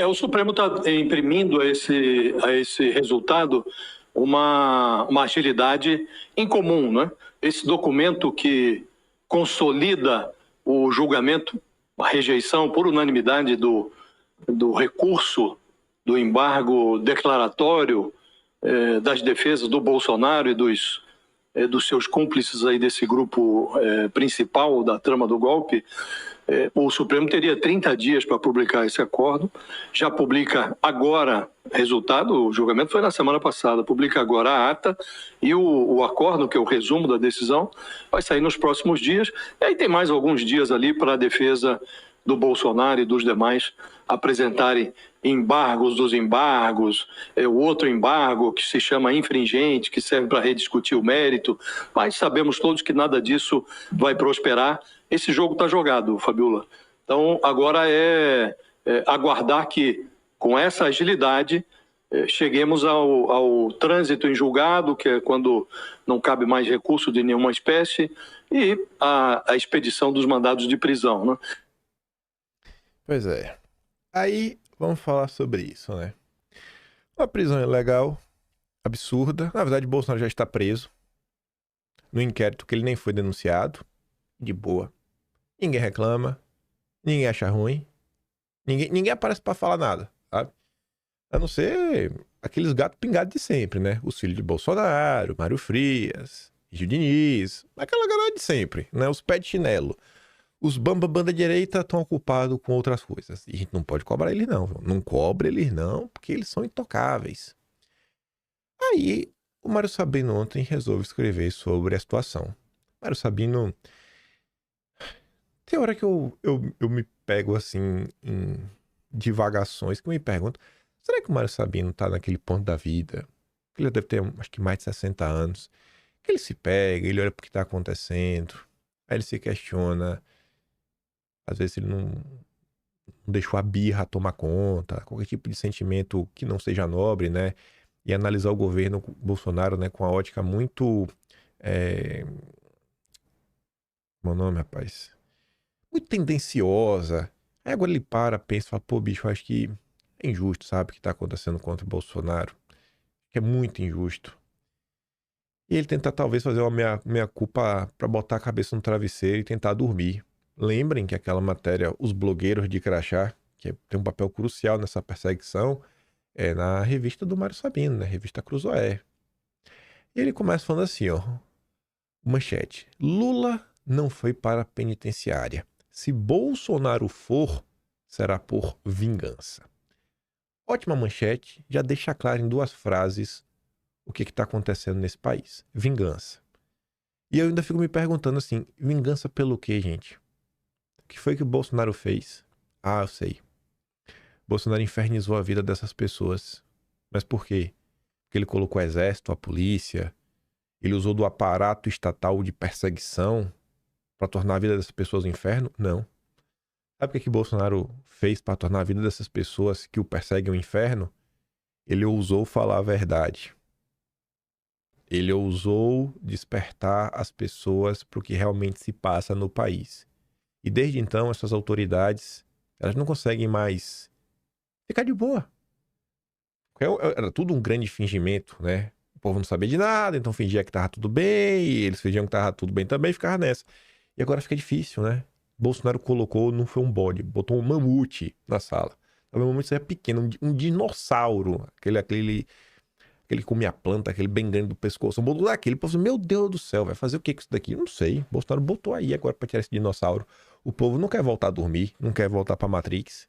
O Supremo está imprimindo a esse resultado uma agilidade incomum, né? Esse documento que consolida o julgamento, a rejeição por unanimidade do recurso do embargo declaratório das defesas do Bolsonaro e dos seus cúmplices aí desse grupo principal da trama do golpe, o Supremo teria 30 dias para publicar esse acordo, já publica agora resultado, o julgamento foi na semana passada, publica agora a ata e o acordo, que é o resumo da decisão, vai sair nos próximos dias, e aí tem mais alguns dias ali para a defesa do Bolsonaro e dos demais apresentarem embargos dos embargos, o outro embargo que se chama infringente, que serve para rediscutir o mérito, mas sabemos todos que nada disso vai prosperar. Esse jogo está jogado, Fabiola. Então agora é aguardar que, com essa agilidade, cheguemos ao trânsito em julgado, que é quando não cabe mais recurso de nenhuma espécie, e a expedição dos mandados de prisão, né? Pois é. Aí, vamos falar sobre isso, né? Uma prisão ilegal, absurda. Na verdade, Bolsonaro já está preso no inquérito que ele nem foi denunciado. De boa. Ninguém reclama. Ninguém acha ruim. Ninguém aparece pra falar nada, sabe? A não ser aqueles gatos pingados de sempre, né? Os filhos de Bolsonaro, Mário Frias, Gil Diniz, aquela galera de sempre, né? Os pés de chinelo. Os bambambam da direita estão ocupados com outras coisas. E a gente não pode cobrar eles não. Não cobre eles não, porque eles são intocáveis. Aí, o Mário Sabino ontem resolve escrever sobre a situação. Mário Sabino... Tem hora que eu me pego assim em divagações que eu me pergunto, será que o Mário Sabino tá naquele ponto da vida? Ele deve ter, acho que mais de 60 anos. Que ele se pega, ele olha pro que tá acontecendo. Aí ele se questiona... Às vezes ele não deixou a birra tomar conta, qualquer tipo de sentimento que não seja nobre, né? E analisar o governo Bolsonaro, né, com a ótica muito... Como é o nome, rapaz? Muito tendenciosa. Aí agora ele pensa e fala, pô, bicho, eu acho que é injusto, sabe, o que tá acontecendo contra o Bolsonaro. Que é muito injusto. E ele tentar talvez fazer uma meia-culpa para botar a cabeça no travesseiro e tentar dormir. Lembrem que aquela matéria, os blogueiros de crachá, que tem um papel crucial nessa perseguição, é na revista do Mário Sabino, né? Revista Cruzoé. E ele começa falando assim, ó. Manchete. Lula não foi para a penitenciária. Se Bolsonaro for, será por vingança. Ótima manchete, já deixa claro em 2 frases o que está acontecendo nesse país. Vingança. E eu ainda fico me perguntando assim, vingança pelo quê, gente? O que foi que o Bolsonaro fez? Ah, eu sei. Bolsonaro infernizou a vida dessas pessoas. Mas por quê? Porque ele colocou o exército, a polícia, ele usou do aparato estatal de perseguição para tornar a vida dessas pessoas um inferno? Não. Sabe o que Bolsonaro fez para tornar a vida dessas pessoas que o perseguem um inferno? Ele ousou falar a verdade. Ele ousou despertar as pessoas para o que realmente se passa no país. E desde então, essas autoridades, elas não conseguem mais ficar de boa. Era tudo um grande fingimento, né? O povo não sabia de nada, então fingia que tava tudo bem, e eles fingiam que tava tudo bem também, e ficava nessa. E agora fica difícil, né? Bolsonaro colocou, não foi um bode, botou um mamute na sala. O mamute é pequeno, um dinossauro, aquele comia planta, aquele bem grande do pescoço. Botou daquele, o povo falou, meu Deus do céu, vai fazer o que com isso daqui? Não sei. Bolsonaro botou aí agora pra tirar esse dinossauro. O povo não quer voltar a dormir, não quer voltar pra Matrix.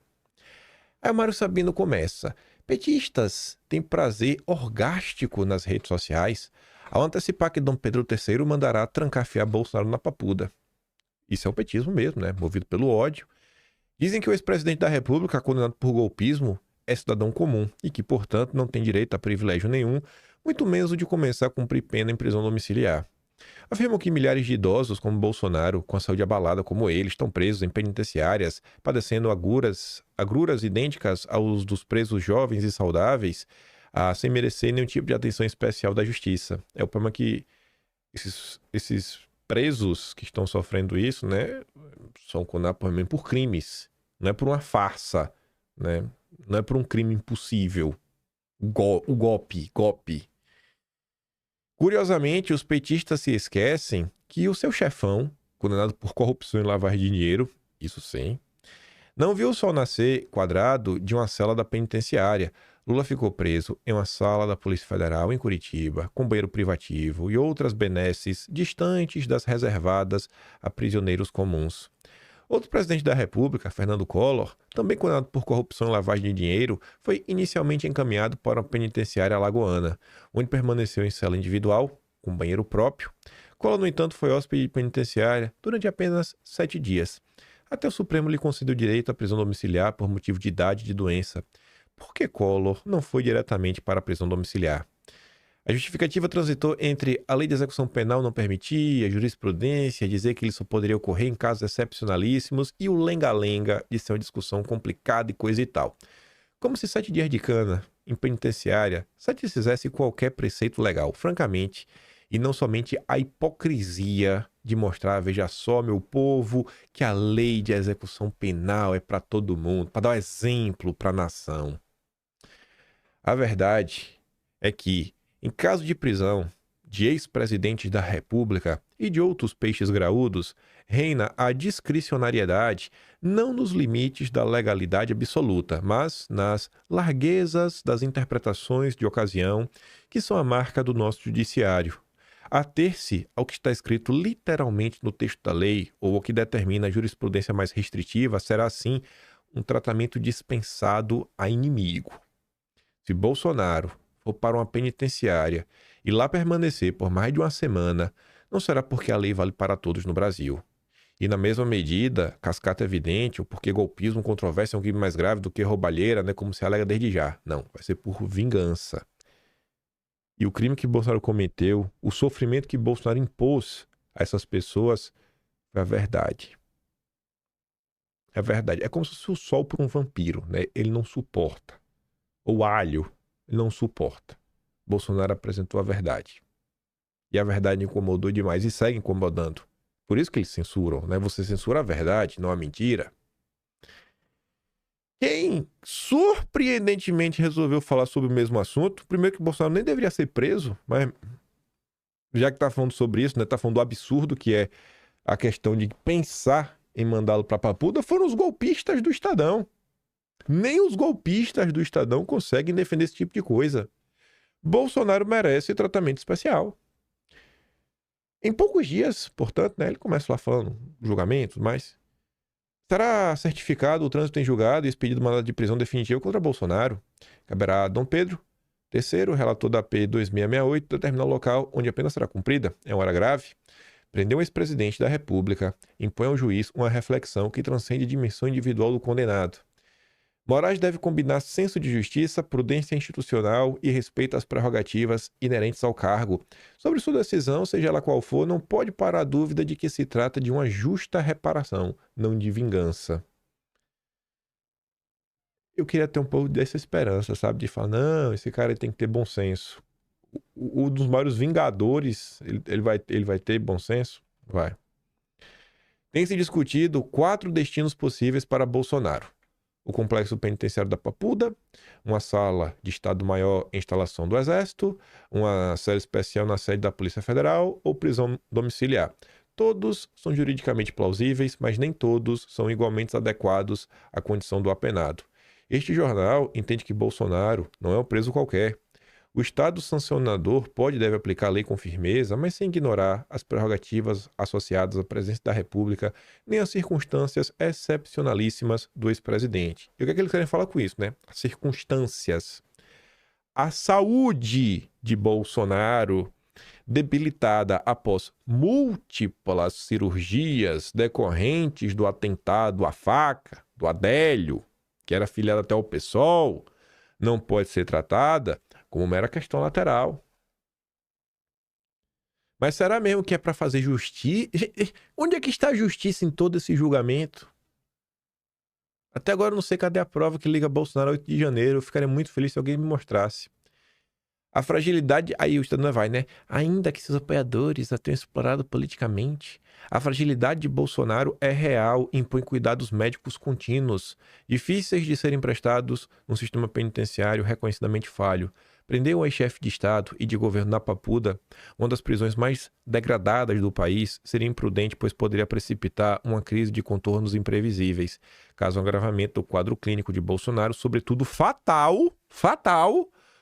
Aí o Mário Sabino começa. Petistas têm prazer orgástico nas redes sociais ao antecipar que Dom Pedro III mandará trancafiar Bolsonaro na papuda. Isso é o petismo mesmo, né? Movido pelo ódio. Dizem que o ex-presidente da República, condenado por golpismo, é cidadão comum e que, portanto, não tem direito a privilégio nenhum, muito menos o de começar a cumprir pena em prisão domiciliar. Afirmam que milhares de idosos como Bolsonaro, com a saúde abalada como ele, estão presos em penitenciárias, padecendo agruras idênticas aos dos presos jovens e saudáveis, sem merecer nenhum tipo de atenção especial da justiça. É o problema que esses presos que estão sofrendo isso, né, são condenados por crimes, não é por uma farsa, né, não é por um crime impossível. O golpe. Curiosamente, os petistas se esquecem que o seu chefão, condenado por corrupção e lavagem de dinheiro, isso sim, não viu o sol nascer quadrado de uma cela da penitenciária. Lula ficou preso em uma sala da Polícia Federal em Curitiba, com banheiro privativo e outras benesses distantes das reservadas a prisioneiros comuns. Outro presidente da República, Fernando Collor, também condenado por corrupção e lavagem de dinheiro, foi inicialmente encaminhado para uma penitenciária alagoana, onde permaneceu em cela individual, com banheiro próprio. Collor, no entanto, foi hóspede penitenciária durante apenas 7 dias. Até o Supremo lhe concedeu direito à prisão domiciliar por motivo de idade e de doença. Por que Collor não foi diretamente para a prisão domiciliar? A justificativa transitou entre a lei de execução penal não permitir, a jurisprudência dizer que ele só poderia ocorrer em casos excepcionalíssimos e o lenga-lenga de ser uma discussão complicada e coisa e tal. Como se 7 dias de cana em penitenciária satisfizesse qualquer preceito legal, francamente, e não somente a hipocrisia de mostrar, veja só, meu povo, que a lei de execução penal é para todo mundo, para dar um exemplo para a nação. A verdade é que, em caso de prisão de ex-presidentes da República e de outros peixes graúdos, reina a discricionariedade não nos limites da legalidade absoluta, mas nas larguezas das interpretações de ocasião que são a marca do nosso judiciário. Ater-se ao que está escrito literalmente no texto da lei ou ao que determina a jurisprudência mais restritiva será, assim, um tratamento dispensado a inimigo. Se Bolsonaro for para uma penitenciária e lá permanecer por mais de uma semana, não será porque a lei vale para todos no Brasil. E na mesma medida, cascata evidente, ou porque golpismo, controvérsia é um crime mais grave do que roubalheira, né, como se alega desde já. Não, vai ser por vingança. E o crime que Bolsonaro cometeu, o sofrimento que Bolsonaro impôs a essas pessoas, é a verdade. É a verdade. É como se fosse o sol por um vampiro, né? Ele não suporta. O alho, ele não suporta. Bolsonaro apresentou a verdade. E a verdade incomodou demais e segue incomodando. Por isso que eles censuram, né? Você censura a verdade, não a mentira. Quem surpreendentemente resolveu falar sobre o mesmo assunto, primeiro que Bolsonaro nem deveria ser preso, mas já que tá falando sobre isso, né? Tá falando do absurdo que é a questão de pensar em mandá-lo pra Papuda, foram os golpistas do Estadão. Nem os golpistas do Estadão conseguem defender esse tipo de coisa. Bolsonaro merece tratamento especial. Em poucos dias, portanto, né, ele começa lá falando julgamentos, mas será certificado o trânsito em julgado e expedido mandado de prisão definitivo contra Bolsonaro. Caberá a Dom Pedro III, relator da P 2668, determinar o local onde a pena será cumprida. É uma hora grave. Prender um ex-presidente da República impõe ao juiz uma reflexão que transcende a dimensão individual do condenado. Moraes deve combinar senso de justiça, prudência institucional e respeito às prerrogativas inerentes ao cargo. Sobre sua decisão, seja ela qual for, não pode parar a dúvida de que se trata de uma justa reparação, não de vingança. Eu queria ter um pouco dessa esperança, sabe? De falar, não, esse cara tem que ter bom senso. Um dos maiores vingadores, ele vai ter bom senso? Vai. Tem se discutido 4 destinos possíveis para Bolsonaro. O complexo penitenciário da Papuda, uma sala de Estado-Maior em instalação do Exército, uma cela especial na sede da Polícia Federal ou prisão domiciliar. Todos são juridicamente plausíveis, mas nem todos são igualmente adequados à condição do apenado. Este jornal entende que Bolsonaro não é um preso qualquer. O Estado sancionador pode e deve aplicar a lei com firmeza, mas sem ignorar as prerrogativas associadas à presidência da República, nem as circunstâncias excepcionalíssimas do ex-presidente. E o que é que eles querem falar com isso, né? As circunstâncias. A saúde de Bolsonaro, debilitada após múltiplas cirurgias decorrentes do atentado à faca, do Adélio, que era afiliado até ao PSOL, não pode ser tratada como mera questão lateral. Mas será mesmo que é para fazer justiça? Onde é que está a justiça em todo esse julgamento? Até agora eu não sei cadê a prova que liga Bolsonaro a 8 de janeiro. Eu ficaria muito feliz se alguém me mostrasse. A fragilidade... Aí o Estadão vai, né? Ainda que seus apoiadores a tenham explorado politicamente, a fragilidade de Bolsonaro é real e impõe cuidados médicos contínuos, difíceis de serem prestados num sistema penitenciário reconhecidamente falho. Prender um ex-chefe de Estado e de governo na Papuda, uma das prisões mais degradadas do país, seria imprudente, pois poderia precipitar uma crise de contornos imprevisíveis, caso o agravamento do quadro clínico de Bolsonaro, sobretudo fatal,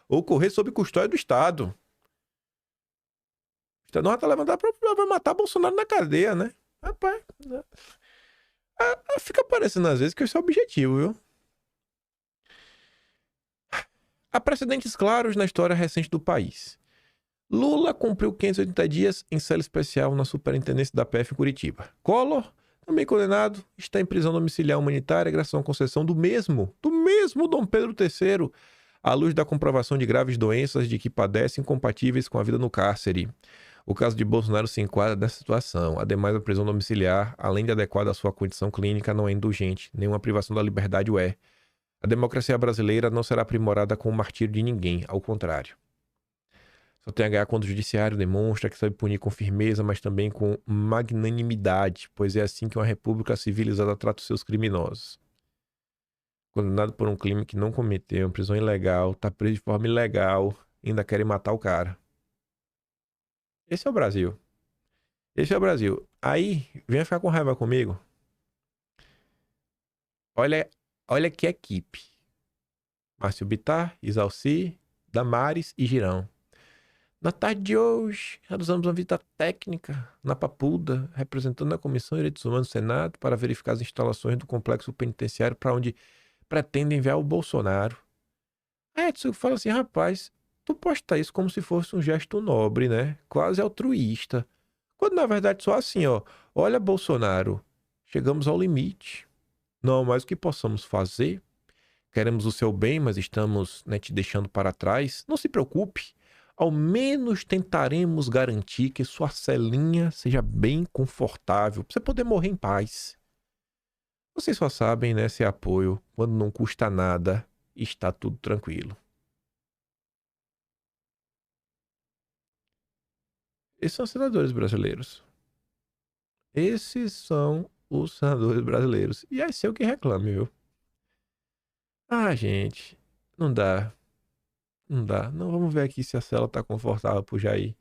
ocorrer sob custódia do Estado. O Estado não vai levantar para vai matar Bolsonaro na cadeia, né? Rapaz, fica parecendo às vezes que esse é o objetivo, viu? Há precedentes claros na história recente do país. Lula cumpriu 580 dias em cela especial na Superintendência da PF em Curitiba. Collor, também condenado, está em prisão domiciliar humanitária graças a uma concessão do mesmo Dom Pedro III, à luz da comprovação de graves doenças de que padece incompatíveis com a vida no cárcere. O caso de Bolsonaro se enquadra nessa situação. Ademais, a prisão domiciliar, além de adequada à sua condição clínica, não é indulgente. Nenhuma privação da liberdade o é. A democracia brasileira não será aprimorada com o martírio de ninguém, ao contrário. Só tem a ganhar quando o judiciário demonstra que sabe punir com firmeza, mas também com magnanimidade, pois é assim que uma república civilizada trata os seus criminosos. Condenado por um crime que não cometeu, uma prisão ilegal, tá preso de forma ilegal, ainda querem matar o cara. Esse é o Brasil. Esse é o Brasil. Aí, venha ficar com raiva comigo. Olha que equipe. Márcio Bittar, Isalci, Damares e Girão. Na tarde de hoje, realizamos uma visita técnica na Papuda, representando a Comissão de Direitos Humanos do Senado para verificar as instalações do complexo penitenciário para onde pretendem enviar o Bolsonaro. A Edson fala assim, rapaz, tu posta isso como se fosse um gesto nobre, né? Quase altruísta. Quando na verdade só assim, ó. Olha, Bolsonaro, chegamos ao limite. Não há mais o que possamos fazer. Queremos o seu bem, mas estamos, né, te deixando para trás. Não se preocupe. Ao menos tentaremos garantir que sua celinha seja bem confortável, para você poder morrer em paz. Vocês só sabem, né, se apoio, quando não custa nada, está tudo tranquilo. Esses são os senadores brasileiros. Esses são os senadores brasileiros. E aí, sei o que reclame, viu? Ah, gente, não dá. Não dá. Não, vamos ver aqui se a cela tá confortável pro Jair.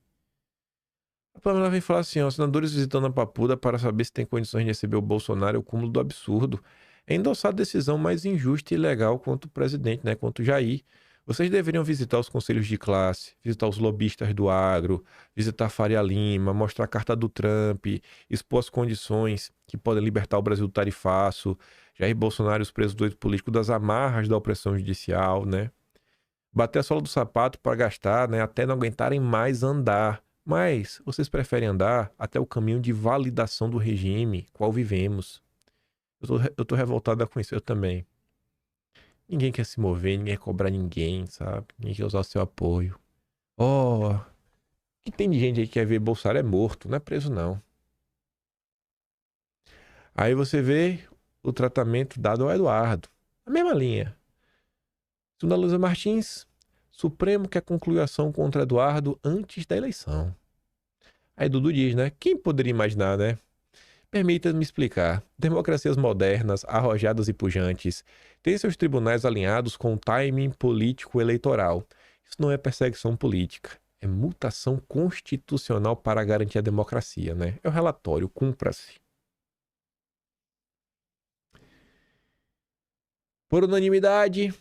A Pamela vem falar assim, ó, senadores visitando a Papuda para saber se tem condições de receber o Bolsonaro é o cúmulo do absurdo. É endossar a decisão mais injusta e ilegal contra o presidente, né, contra o Jair. Vocês deveriam visitar os conselhos de classe, visitar os lobistas do agro, visitar Faria Lima, mostrar a carta do Trump, expor as condições que podem libertar o Brasil do tarifaço, Jair Bolsonaro e os presos doidos políticos das amarras da opressão judicial, né? Bater a sola do sapato para gastar, né, até não aguentarem mais andar. Mas vocês preferem andar até o caminho de validação do regime qual vivemos. Eu tô revoltada com isso, eu também. Ninguém quer se mover, ninguém quer cobrar ninguém, sabe? Ninguém quer usar o seu apoio. O que tem de gente aí que quer ver Bolsonaro é morto, não é preso não. Aí você vê o tratamento dado ao Eduardo. A mesma linha. Segundo a Luísa Martins, Supremo quer concluir a ação contra Eduardo antes da eleição. Aí Dudu diz, né? Quem poderia imaginar, né? Permita-me explicar. Democracias modernas, arrojadas e pujantes, têm seus tribunais alinhados com o timing político-eleitoral. Isso não é perseguição política, é mutação constitucional para garantir a democracia, né? É o relatório, cumpra-se. Por unanimidade,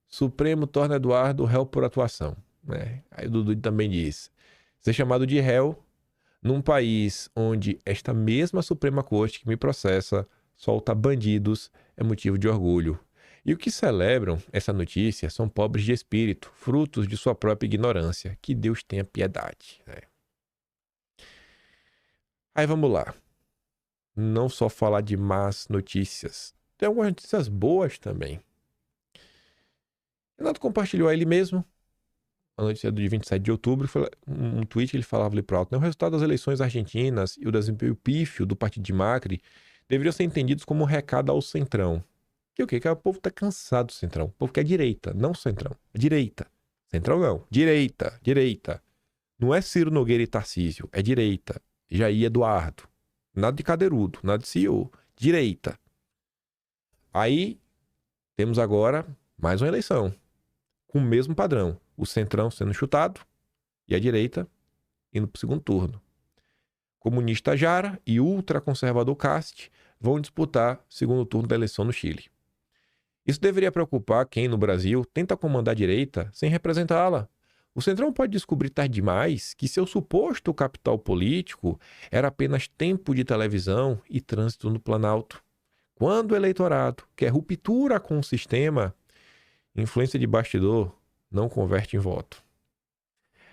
Supremo torna Eduardo réu por atuação, né? Aí o Dudu também diz, ser chamado de réu num país onde esta mesma Suprema Corte que me processa solta bandidos é motivo de orgulho. E o que celebram essa notícia são pobres de espírito, frutos de sua própria ignorância. Que Deus tenha piedade, né? Aí vamos lá. Não só falar de más notícias. Tem algumas notícias boas também. Renato compartilhou a ele mesmo a notícia do dia 27 de outubro, foi um tweet que ele falava ali pro alto, né? O resultado das eleições argentinas e o desempenho pífio do partido de Macri deveriam ser entendidos como um recado ao Centrão. Que o quê? Que o povo tá cansado do Centrão. O povo quer direita, não Centrão. Direita. Centrão não. Direita. Direita. Não é Ciro Nogueira e Tarcísio. É direita. Jair Eduardo. Nada de cadeirudo. Nada de CEO. Direita. Aí, temos agora mais uma eleição. Com o mesmo padrão. O Centrão sendo chutado e a direita indo para o segundo turno. Comunista Jara e ultraconservador Cast vão disputar o segundo turno da eleição no Chile. Isso deveria preocupar quem, no Brasil, tenta comandar a direita sem representá-la. O Centrão pode descobrir tarde demais que seu suposto capital político era apenas tempo de televisão e trânsito no Planalto. Quando o eleitorado quer ruptura com o sistema, influência de bastidor não converte em voto.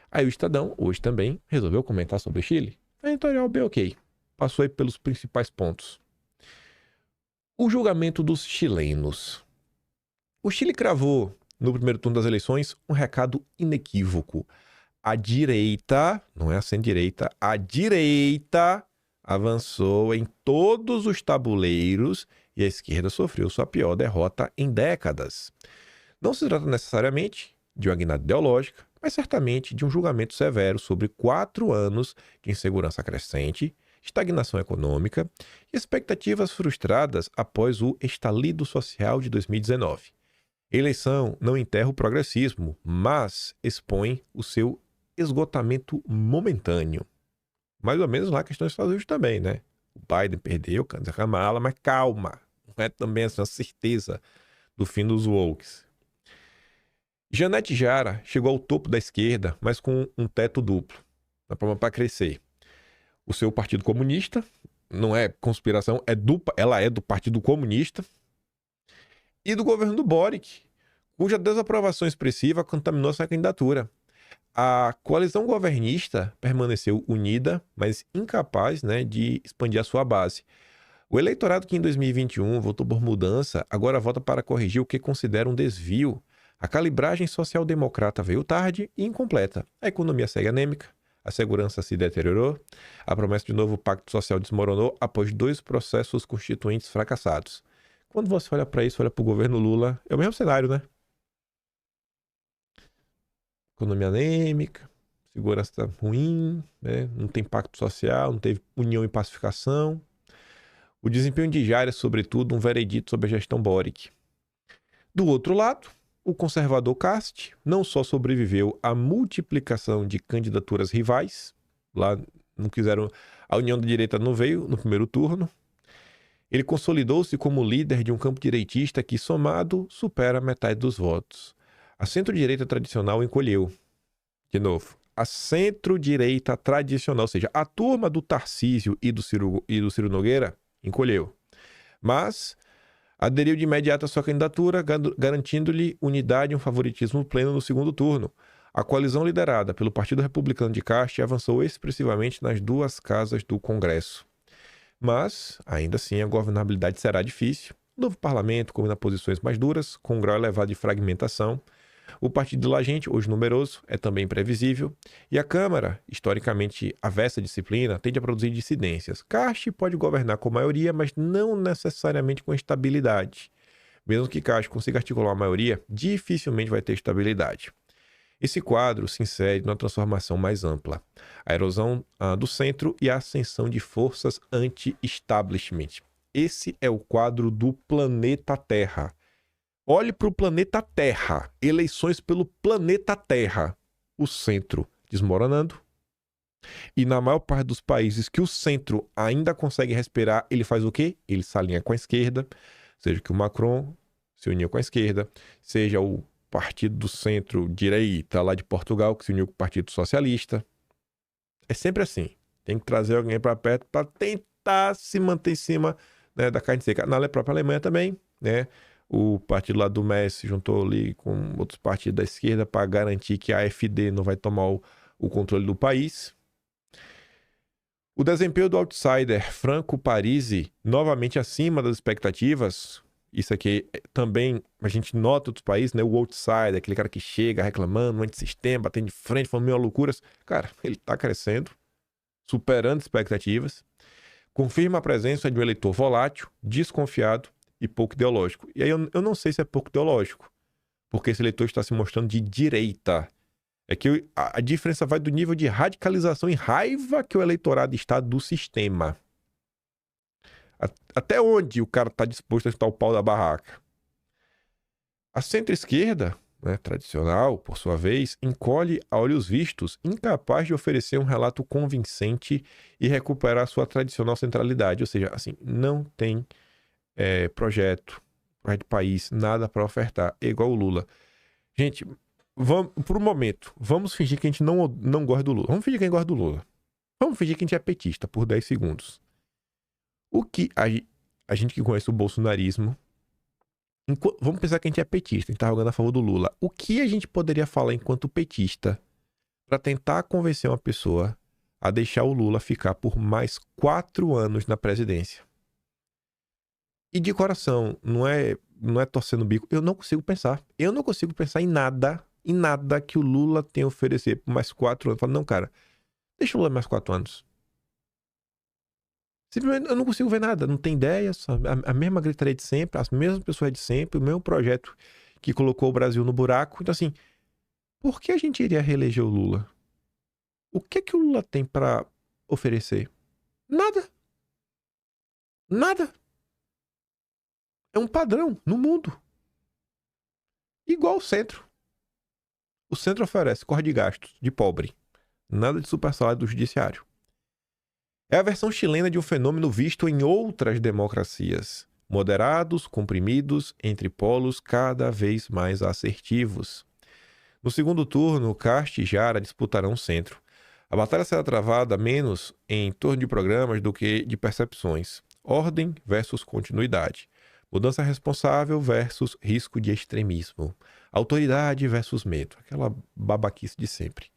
Aí o Estadão, hoje também, resolveu comentar sobre o Chile. A editorial bem ok. Passou aí pelos principais pontos. O julgamento dos chilenos. O Chile cravou, no primeiro turno das eleições, um recado inequívoco. A direita, não é a centro-direita, a direita avançou em todos os tabuleiros e a esquerda sofreu sua pior derrota em décadas. Não se trata necessariamente de uma guinada ideológica, mas certamente de um julgamento severo sobre 4 anos de insegurança crescente, estagnação econômica e expectativas frustradas após o estalido social de 2019. A eleição não enterra o progressismo, mas expõe o seu esgotamento momentâneo. Mais ou menos lá a questão dos Estados Unidos também, né? O Biden perdeu, Kamala, mas calma. Não é também essa certeza do fim dos wokes. Janete Jara chegou ao topo da esquerda, mas com um teto duplo, para crescer. O seu Partido Comunista, não é conspiração, ela é do Partido Comunista, e do governo do Boric, cuja desaprovação expressiva contaminou sua candidatura. A coalizão governista permaneceu unida, mas incapaz, né, de expandir a sua base. O eleitorado que em 2021 votou por mudança, agora vota para corrigir o que considera um desvio. A calibragem social-democrata veio tarde e incompleta. A economia segue anêmica, a segurança se deteriorou, a promessa de novo pacto social desmoronou após 2 processos constituintes fracassados. Quando você olha para isso, olha para o governo Lula, é o mesmo cenário, né? Economia anêmica, segurança ruim, né? Não tem pacto social, não teve união e pacificação. O desempenho de Jair é, sobretudo, um veredito sobre a gestão Boric. Do outro lado, o conservador Cast não só sobreviveu à multiplicação de candidaturas rivais, lá não quiseram. A união da direita não veio no primeiro turno. Ele consolidou-se como líder de um campo direitista que, somado, supera metade dos votos. A centro-direita tradicional encolheu. De novo, a centro-direita tradicional, ou seja, a turma do Tarcísio e do Ciro Nogueira, encolheu. Mas aderiu de imediato à sua candidatura, garantindo-lhe unidade e um favoritismo pleno no segundo turno. A coalizão liderada pelo Partido Republicano de Cast avançou expressivamente nas duas casas do Congresso. Mas, ainda assim, a governabilidade será difícil. O novo parlamento combina posições mais duras, com um grau elevado de fragmentação. O partido elegente, hoje numeroso, é também previsível. E a Câmara, historicamente avessa à disciplina, tende a produzir dissidências. Cast pode governar com maioria, mas não necessariamente com estabilidade. Mesmo que Cast consiga articular a maioria, dificilmente vai ter estabilidade. Esse quadro se insere numa transformação mais ampla. A erosão do centro e a ascensão de forças anti-establishment. Esse é o quadro do planeta Terra. Olhe para o planeta Terra. Eleições pelo planeta Terra. O centro desmoronando. E na maior parte dos países que o centro ainda consegue respirar, ele faz o quê? Ele se alinha com a esquerda. Seja que o Macron se uniu com a esquerda, seja o Partido do Centro-Direita lá de Portugal, que se uniu com o Partido Socialista. É sempre assim. Tem que trazer alguém para perto para tentar se manter em cima, né, da carne seca. Na própria Alemanha também, né? O partido lá do Merz se juntou ali com outros partidos da esquerda para garantir que a AfD não vai tomar o controle do país. O desempenho do outsider Franco Parisi, novamente acima das expectativas. Isso aqui também a gente nota em outros países, né? O outsider, aquele cara que chega reclamando, antissistema, batendo de frente, falando mil loucuras. Cara, ele tá crescendo, superando expectativas. Confirma a presença de um eleitor volátil, desconfiado e pouco ideológico. E aí eu não sei se é pouco ideológico, porque esse eleitor está se mostrando de direita. É que a diferença vai do nível de radicalização e raiva que o eleitorado está do sistema. Até onde o cara está disposto a estar o pau da barraca. A centro-esquerda, né, tradicional, por sua vez, encolhe a olhos vistos, incapaz de oferecer um relato convincente e recuperar sua tradicional centralidade. Ou seja, assim, não tem projeto de país, nada para ofertar. É igual o Lula. Gente, vamos, por um momento, vamos fingir que a gente não gosta do Lula. Vamos fingir que a gente gosta do Lula. Vamos fingir que a gente é petista por 10 segundos. O que a gente que conhece o bolsonarismo, vamos pensar que a gente é petista, a gente tá jogando a favor do Lula. O que a gente poderia falar enquanto petista para tentar convencer uma pessoa a deixar o Lula ficar por mais 4 anos na presidência? E de coração, não é torcendo o bico, eu não consigo pensar. Eu não consigo pensar em nada que o Lula tem a oferecer por mais 4 anos. Eu falo, não, cara, deixa o Lula mais 4 anos. Simplesmente eu não consigo ver nada, não tem ideias, a mesma gritaria de sempre, as mesmas pessoas de sempre, o mesmo projeto que colocou o Brasil no buraco. Então, assim, por que a gente iria reeleger o Lula? O que o Lula tem para oferecer? Nada. Nada. É um padrão no mundo. Igual o centro. O centro oferece corte de gastos de pobre. Nada de super salário do judiciário. É a versão chilena de um fenômeno visto em outras democracias. Moderados, comprimidos, entre polos cada vez mais assertivos. No segundo turno, Cast e Jara disputarão o centro. A batalha será travada menos em torno de programas do que de percepções. Ordem versus continuidade. Mudança responsável versus risco de extremismo. Autoridade versus medo. Aquela babaquice de sempre.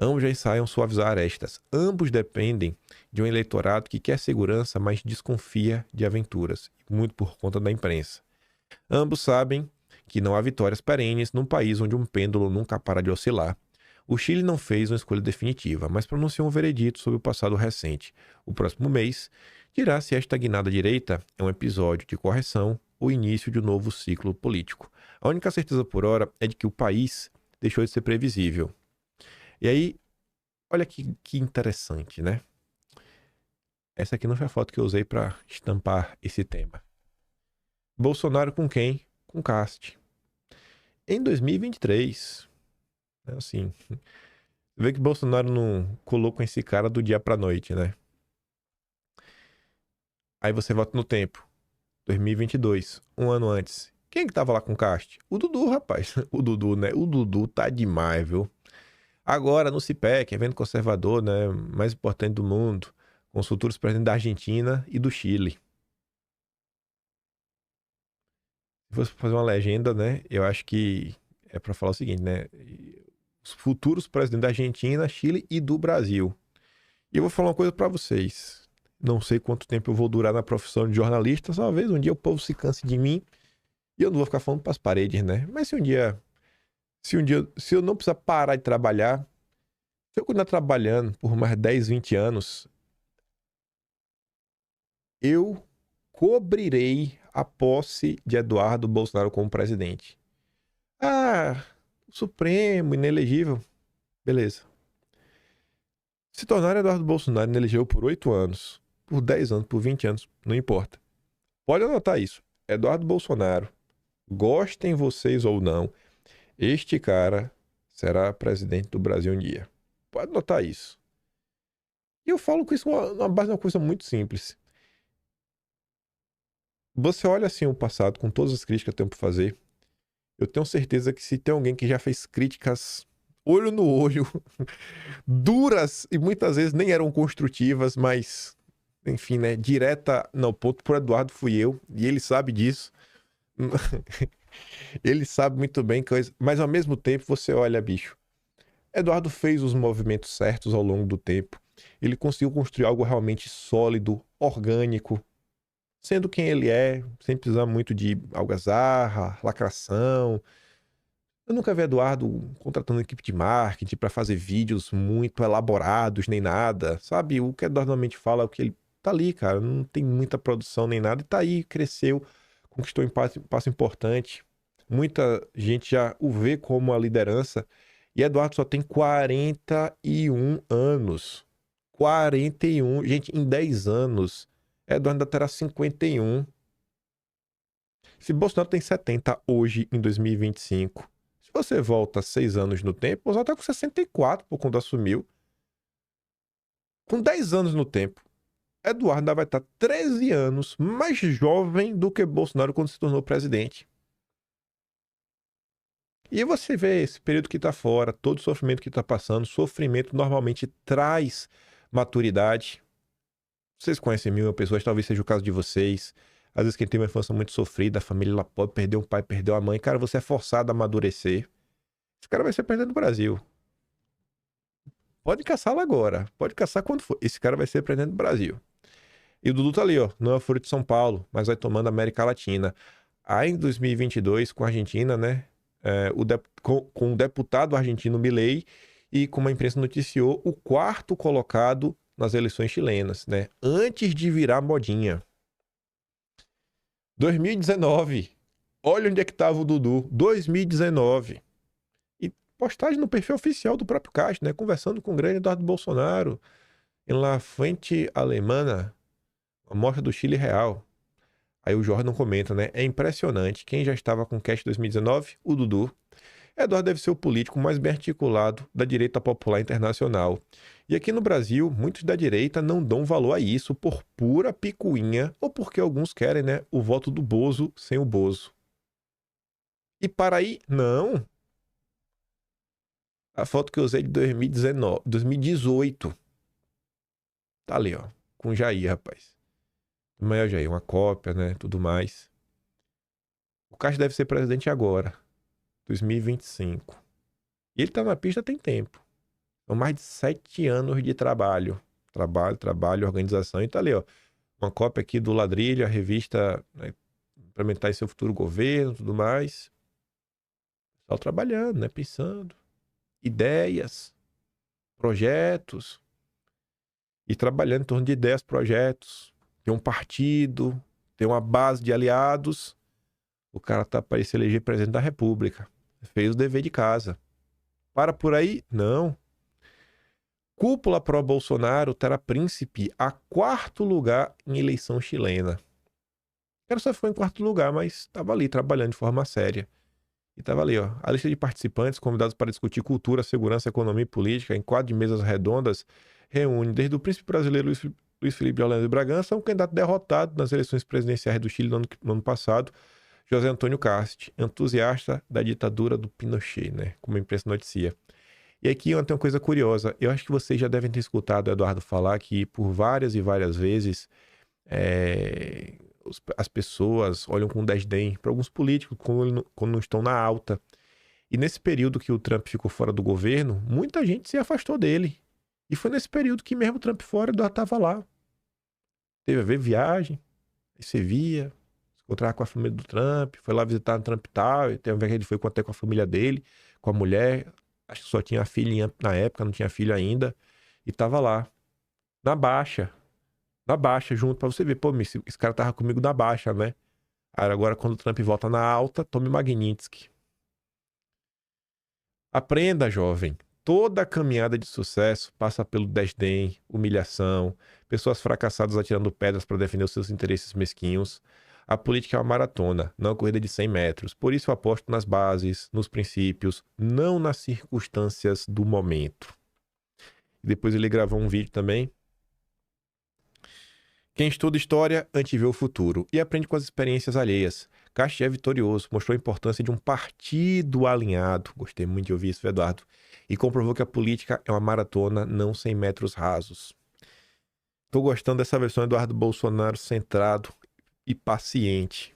Ambos já ensaiam suavizar arestas. Ambos dependem de um eleitorado que quer segurança, mas desconfia de aventuras, muito por conta da imprensa. Ambos sabem que não há vitórias perenes num país onde um pêndulo nunca para de oscilar. O Chile não fez uma escolha definitiva, mas pronunciou um veredito sobre o passado recente. O próximo mês dirá se esta guinada direita é um episódio de correção ou início de um novo ciclo político. A única certeza por hora é de que o país deixou de ser previsível. E aí, olha que interessante, né? Essa aqui não foi a foto que eu usei para estampar esse tema. Bolsonaro com quem? Com Cast. Em 2023, assim, se Vê que Bolsonaro não colocou esse cara do dia pra noite, né? Aí você volta no tempo. 2022, um ano antes. Quem que tava lá com o Cast? O Dudu, rapaz. O Dudu, né? O Dudu tá demais, viu? Agora, no CIPEC, evento conservador, né? Mais importante do mundo. Com os futuros presidentes da Argentina e do Chile. Se fosse fazer uma legenda, né? Eu acho que é pra falar o seguinte, né? Os futuros presidentes da Argentina, Chile e do Brasil. E eu vou falar uma coisa pra vocês. Não sei quanto tempo eu vou durar na profissão de jornalista. Talvez um dia o povo se canse de mim. E eu não vou ficar falando pras paredes, né? Mas se eu não precisar parar de trabalhar, se eu continuar trabalhando por mais 10, 20 anos, eu cobrirei a posse de Eduardo Bolsonaro como presidente. Ah, Supremo, inelegível. Beleza. Se tornar Eduardo Bolsonaro inelegível por 8 anos, por 10 anos, por 20 anos, não importa. Pode anotar isso. Eduardo Bolsonaro, gostem vocês ou não, este cara será presidente do Brasil um dia. Pode anotar isso. E eu falo com isso na base de uma coisa muito simples. Você olha assim o passado, com todas as críticas que eu tenho por fazer, eu tenho certeza que se tem alguém que já fez críticas olho no olho, duras e muitas vezes nem eram construtivas, mas, enfim, né, direta no ponto, pro Eduardo fui eu, e ele sabe disso. Ele sabe muito bem, mas ao mesmo tempo você olha, bicho, Eduardo fez os movimentos certos ao longo do tempo, ele conseguiu construir algo realmente sólido, orgânico, sendo quem ele é, sem precisar muito de algazarra, lacração. Eu nunca vi Eduardo contratando uma equipe de marketing para fazer vídeos muito elaborados, nem nada, sabe? O que Eduardo normalmente fala é o que ele tá ali, cara, não tem muita produção nem nada, e tá aí, cresceu, conquistou um passo importante. Muita gente já o vê como a liderança, e Eduardo só tem 41 anos. 41, gente, em 10 anos, Eduardo ainda terá 51. Se Bolsonaro tem 70 hoje, em 2025, se você volta 6 anos no tempo, Bolsonaro tá com 64 por quando assumiu. Com 10 anos no tempo, Eduardo ainda vai estar 13 anos mais jovem do que Bolsonaro quando se tornou presidente. E você vê esse período que está fora, todo o sofrimento que está passando. Sofrimento normalmente traz maturidade. Vocês conhecem mil pessoas, talvez seja o caso de vocês. Às vezes quem tem uma infância muito sofrida, a família lá pode perder um pai, perder uma mãe. Cara, você é forçado a amadurecer. Esse cara vai ser presidente do Brasil. Pode caçá-lo agora. Pode caçar quando for. Esse cara vai ser presidente do Brasil. E o Dudu tá ali, ó. Não é furo de São Paulo, mas vai tomando a América Latina. Aí em 2022, com a Argentina, né? Com o deputado argentino Milei, e como a imprensa noticiou, o 4º colocado nas eleições chilenas, né? Antes de virar modinha. 2019. Olha onde é que estava o Dudu. 2019. E postagem no perfil oficial do próprio Castro, né? Conversando com o grande Eduardo Bolsonaro em La Fuente Alemana, a morte do Chile real. Aí o Jordan comenta, né? É impressionante. Quem já estava com o Cast 2019? O Dudu. Eduardo deve ser o político mais bem articulado da direita popular internacional. E aqui no Brasil, muitos da direita não dão valor a isso por pura picuinha, ou porque alguns querem, né, o voto do Bozo sem o Bozo. E para aí, não. A foto que eu usei de 2018. Tá ali, ó, com o Jair, rapaz. O maior Jair, uma cópia, né, tudo mais. O Castro deve ser presidente agora. 2025. E ele tá na pista tem tempo. São mais de 7 anos de trabalho. Trabalho, organização. E tá ali, ó. Uma cópia aqui do Ladrilho, a revista, né, implementar em seu futuro governo, tudo mais. Só trabalhando, né? Pensando. Ideias. Projetos. E trabalhando em torno de ideias, projetos. Tem um partido. Tem uma base de aliados. O cara tá para se eleger presidente da República. Fez o dever de casa. Para por aí? Não. Cúpula pró-Bolsonaro terá Príncipe a 4º lugar em eleição chilena. O cara só foi em 4º lugar, mas estava ali trabalhando de forma séria. E tava ali, ó, a lista de participantes convidados para discutir cultura, segurança, economia e política em 4 de mesas redondas reúne desde o príncipe brasileiro Luiz Felipe de Holanda de Bragança, um candidato derrotado nas eleições presidenciais do Chile no ano passado, José Antônio Cast, entusiasta da ditadura do Pinochet, né? Como a imprensa noticia. E aqui tem uma coisa curiosa. Eu acho que vocês já devem ter escutado o Eduardo falar que por várias e várias vezes as pessoas olham com desdém para alguns políticos quando não estão na alta. E nesse período que o Trump ficou fora do governo, muita gente se afastou dele. E foi nesse período que mesmo o Trump fora, o Eduardo estava lá. Teve a ver viagem, aí você via, se encontrar com a família do Trump, foi lá visitar o Trump e tal, e tem a ver que ele foi até com a família dele, com a mulher, acho que só tinha a filhinha na época, não tinha filho ainda, e tava lá, na baixa, junto, pra você ver, pô, esse cara tava comigo na baixa, né? Aí agora quando o Trump volta na alta, tome Magnitsky. Aprenda, jovem. Toda caminhada de sucesso passa pelo desdém, humilhação, pessoas fracassadas atirando pedras para defender os seus interesses mesquinhos. A política é uma maratona, não uma corrida de 100 metros. Por isso eu aposto nas bases, nos princípios, não nas circunstâncias do momento. E depois ele gravou um vídeo também. Quem estuda história antevê o futuro e aprende com as experiências alheias. Cast é vitorioso, mostrou a importância de um partido alinhado. Gostei muito de ouvir isso, Eduardo. E comprovou que a política é uma maratona, não 100 metros rasos. Tô gostando dessa versão Eduardo Bolsonaro centrado e paciente.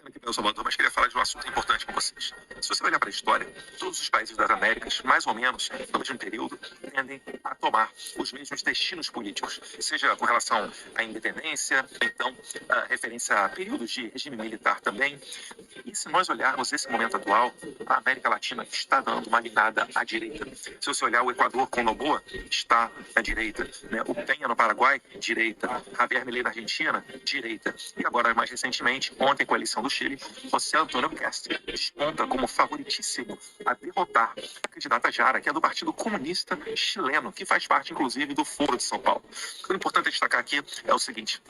Aqui para El Salvador, mas queria falar de um assunto importante com vocês. Se você olhar para a história, todos os países das Américas, mais ou menos, no mesmo período, tendem a tomar os mesmos destinos políticos, seja com relação à independência, então, a referência a períodos de regime militar também. E se nós olharmos esse momento atual, a América Latina está dando uma guinada à direita. Se você olhar o Equador com Noboa, está à direita, né? O Peña no Paraguai, direita. Javier Milei na Argentina, direita. E agora, mais recentemente, ontem com a eleição do Chile, José Antônio Cast desponta como favoritíssimo a derrotar a candidata Jara, que é do Partido Comunista Chileno, que faz parte, inclusive, do Foro de São Paulo. O importante destacar aqui é o seguinte: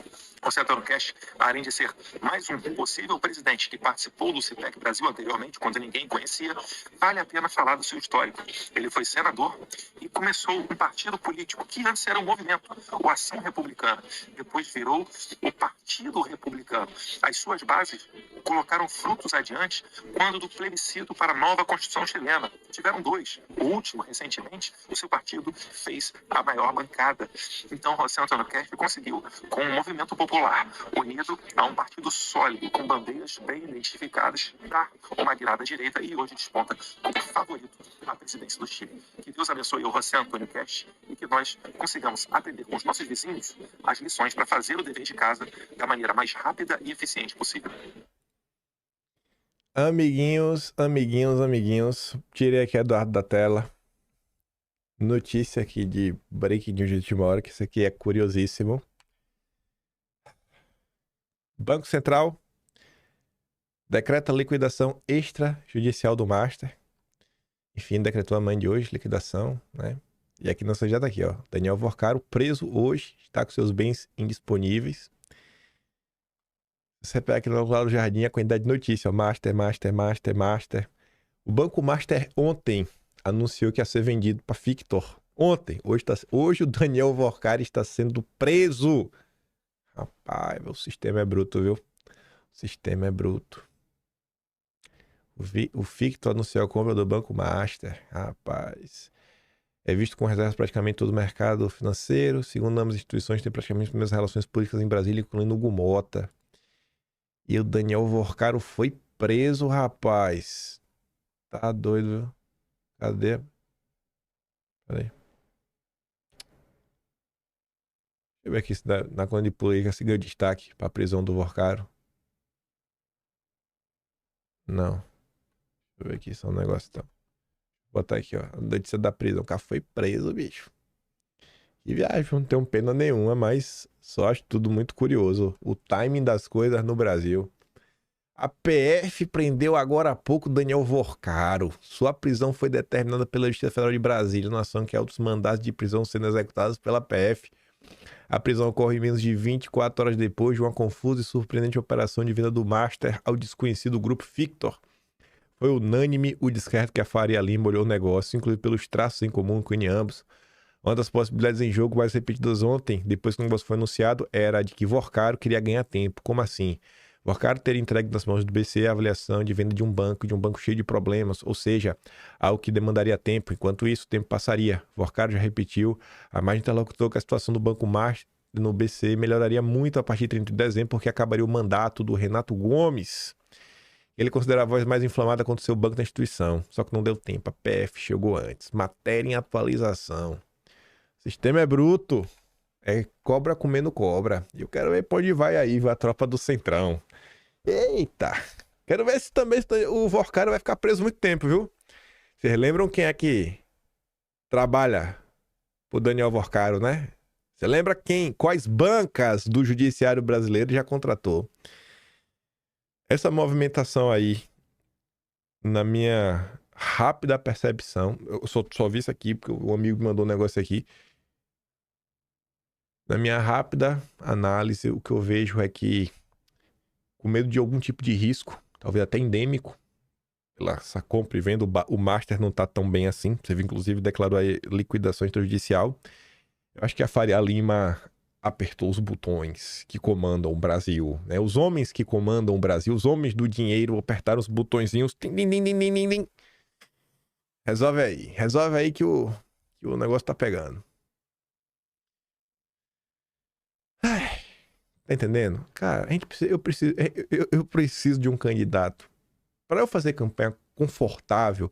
José Antônio Cast, além de ser mais um possível presidente que participou do CIPEC Brasil anteriormente, quando ninguém conhecia, vale a pena falar do seu histórico. Ele foi senador e começou um partido político que antes era um movimento, o Ação Republicana. Depois virou o Partido Republicano. As suas bases colocaram frutos adiante quando do plebiscito para a nova Constituição chilena. Tiveram 2. O último, recentemente, o seu partido fez a maior bancada. Então, José Antônio Cast conseguiu, com um movimento popular unido a um partido sólido, com bandeiras bem identificadas, dar uma guinada à direita e hoje desponta como favorito à presidência do Chile. Que Deus abençoe o José Antônio Cast e que nós consigamos aprender com os nossos vizinhos as lições para fazer o dever de casa da maneira mais rápida e eficiente possível. Amiguinhos, tirei aqui Eduardo da tela. Notícia aqui de Breaking News de última hora, que isso aqui é curiosíssimo. Banco Central decreta liquidação extrajudicial do Master. Enfim, decretou a manhã de hoje, liquidação, né? E aqui nossa já tá aqui, ó. Daniel Vorcaro, preso hoje, está com seus bens indisponíveis. Você pega aqui no Claro Jardim a quantidade de notícia, ó. Master. O Banco Master ontem anunciou que ia ser vendido para Fictor. Ontem. Hoje o Daniel Vorcaro está sendo preso. Rapaz, o sistema é bruto, viu? O sistema é bruto. O Fictor anunciou a compra do Banco Master. Rapaz. É visto com reservas praticamente todo o mercado financeiro. Segundo ambas as instituições, tem praticamente as mesmas relações políticas em Brasília, incluindo o Gumota. E o Daniel Vorcaro foi preso, rapaz. Tá doido, viu? Cadê? Peraí. Deixa eu ver aqui se na coluna de política se ganhou destaque pra prisão do Vorcaro. Não. Deixa eu ver aqui só um negócio então. Vou botar aqui, ó. A notícia da prisão. O cara foi preso, bicho. Que viagem, não tenho pena nenhuma, mas só acho tudo muito curioso. O timing das coisas no Brasil. A PF prendeu agora há pouco Daniel Vorcaro. Sua prisão foi determinada pela Justiça Federal de Brasília, na ação que outros mandados de prisão sendo executados pela PF. A prisão ocorre menos de 24 horas depois de uma confusa e surpreendente operação de venda do Master ao desconhecido grupo Fictor. Foi unânime o descarto que a Faria Lima olhou o negócio, inclusive pelos traços em comum que unem ambos. Uma das possibilidades em jogo mais repetidas ontem, depois que o negócio foi anunciado, era a de que Vorcaro queria ganhar tempo. Como assim? Vorcaro teria entregue nas mãos do BC a avaliação de venda de um banco cheio de problemas, ou seja, algo que demandaria tempo. Enquanto isso, o tempo passaria. Vorcaro já repetiu a mais interlocutor que a situação do Banco Master no BC melhoraria muito a partir de 30 de dezembro, porque acabaria o mandato do Renato Gomes. Ele considera a voz mais inflamada contra o seu banco da instituição. Só que não deu tempo. A PF chegou antes. Matéria em atualização. Sistema é bruto. É cobra comendo cobra. E eu quero ver pra onde vai aí, a tropa do Centrão. Eita! Quero ver se também o Vorcaro vai ficar preso muito tempo, viu? Vocês lembram quem é que trabalha pro Daniel Vorcaro, né? Você lembra quais bancas do judiciário brasileiro já contratou? Essa movimentação aí, na minha rápida percepção, eu só vi isso aqui porque o amigo me mandou um negócio aqui. Na minha rápida análise, o que eu vejo é que, com medo de algum tipo de risco, talvez até endêmico, pela essa compra e venda, o Master não tá tão bem assim. Você inclusive declarou aí liquidação extrajudicial. Eu acho que a Faria Lima apertou os botões que comandam o Brasil, né? Os homens que comandam o Brasil, os homens do dinheiro apertaram os botõezinhos. Resolve aí que o negócio tá pegando. Ai, tá entendendo? Cara, eu preciso de um candidato. Para eu fazer campanha confortável,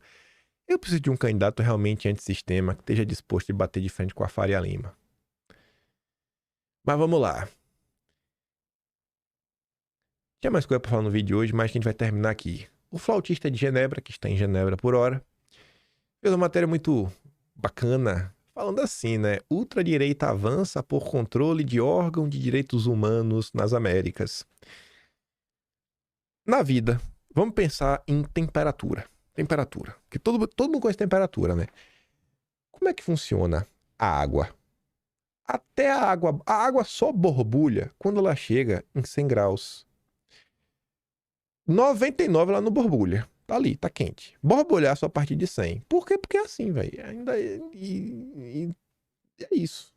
eu preciso de um candidato realmente antissistema que esteja disposto a bater de frente com a Faria Lima. Mas vamos lá. Tinha mais coisa pra falar no vídeo de hoje, mas a gente vai terminar aqui. O flautista de Genebra, que está em Genebra por hora, fez uma matéria muito bacana, falando assim, né? Ultradireita avança por controle de órgão de direitos humanos nas Américas. Na vida, vamos pensar em temperatura. Temperatura. Porque todo mundo conhece temperatura, né? Como é que funciona a água? Até a água só borbulha quando ela chega em 100 graus. 99 ela não borbulha. Tá ali, tá quente. Borbulhar só a partir de 100. Por quê? Porque é assim, velho. Ainda é isso.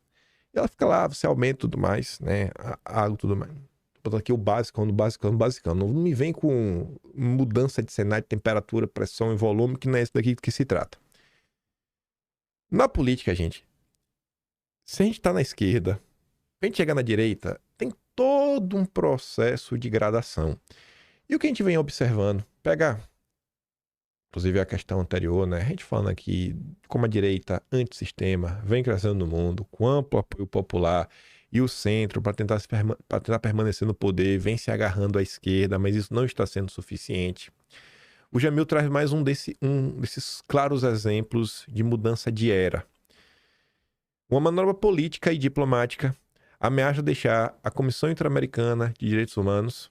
E ela fica lá, você aumenta e tudo mais, né? A água e tudo mais. Tô botando aqui o básico. Não me vem com mudança de cenário, de temperatura, pressão e volume, que não é isso daqui que se trata. Na política, gente, se a gente tá na esquerda, pra gente chegar na direita, tem todo um processo de gradação. E o que a gente vem observando, pega, inclusive a questão anterior, né? A gente falando aqui como a direita antissistema vem crescendo no mundo, com amplo apoio popular, e o centro, para tentar permanecer no poder, vem se agarrando à esquerda, mas isso não está sendo suficiente. O Jamil traz mais um desses claros exemplos de mudança de era. Uma manobra política e diplomática ameaça deixar a Comissão Interamericana de Direitos Humanos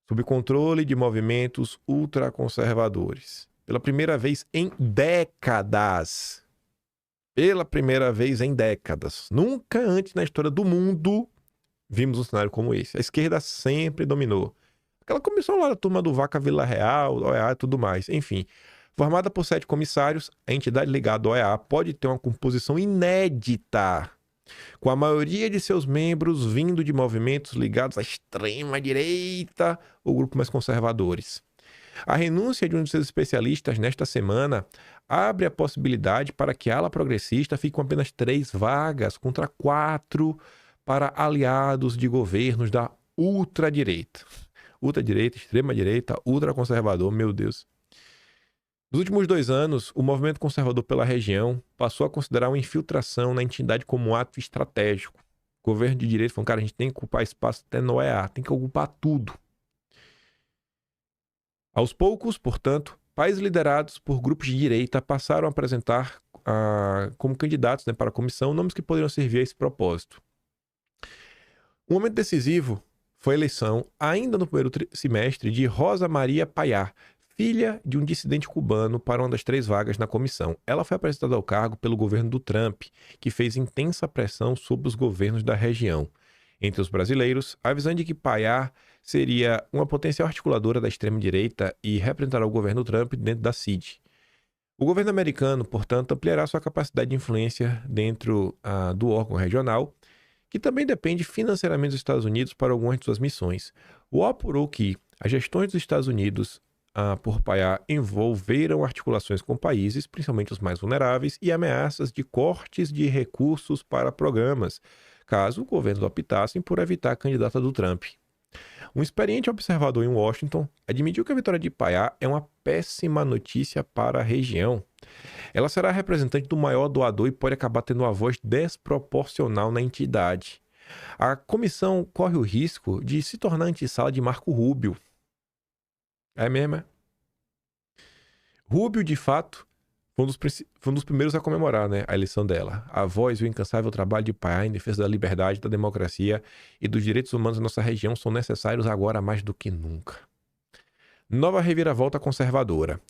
sob controle de movimentos ultraconservadores. Pela primeira vez em décadas. Nunca antes na história do mundo vimos um cenário como esse. A esquerda sempre dominou. Aquela comissão lá da turma do Vaca Vila Real, do OEA e tudo mais. Enfim, formada por 7 comissários, a entidade ligada ao OEA pode ter uma composição inédita, com a maioria de seus membros vindo de movimentos ligados à extrema-direita ou grupos mais conservadores. A renúncia de um de seus especialistas nesta semana abre a possibilidade para que a ala progressista fique com apenas 3 vagas contra 4 para aliados de governos da ultradireita. Ultradireita, extrema-direita, ultraconservador, meu Deus. Nos últimos 2 anos, o movimento conservador pela região passou a considerar uma infiltração na entidade como um ato estratégico. O governo de direita falou, cara, a gente tem que ocupar espaço até no OEA, tem que ocupar tudo. Aos poucos, portanto, países liderados por grupos de direita passaram a apresentar como candidatos, né, para a comissão nomes que poderiam servir a esse propósito. Um momento decisivo foi a eleição, ainda no primeiro semestre, de Rosa Maria Payá, filha de um dissidente cubano, para uma das 3 vagas na comissão. Ela foi apresentada ao cargo pelo governo do Trump, que fez intensa pressão sobre os governos da região. Entre os brasileiros, a visão de que Payá seria uma potencial articuladora da extrema-direita e representará o governo Trump dentro da CID. O governo americano, portanto, ampliará sua capacidade de influência dentro do órgão regional, que também depende financeiramente dos Estados Unidos para algumas de suas missões. O apurou que as gestões dos Estados Unidos por Payá envolveram articulações com países, principalmente os mais vulneráveis, e ameaças de cortes de recursos para programas, caso o governo optassem por evitar a candidata do Trump. Um experiente observador em Washington admitiu que a vitória de Payá é uma péssima notícia para a região. Ela será representante do maior doador e pode acabar tendo uma voz desproporcional na entidade. A comissão corre o risco de se tornar antessala de Marco Rubio. É mesmo, é? Rubio, de fato, foi um dos primeiros a comemorar, né, a eleição dela. A voz e o incansável trabalho de Payá em defesa da liberdade, da democracia e dos direitos humanos da nossa região são necessários agora mais do que nunca. Nova reviravolta conservadora.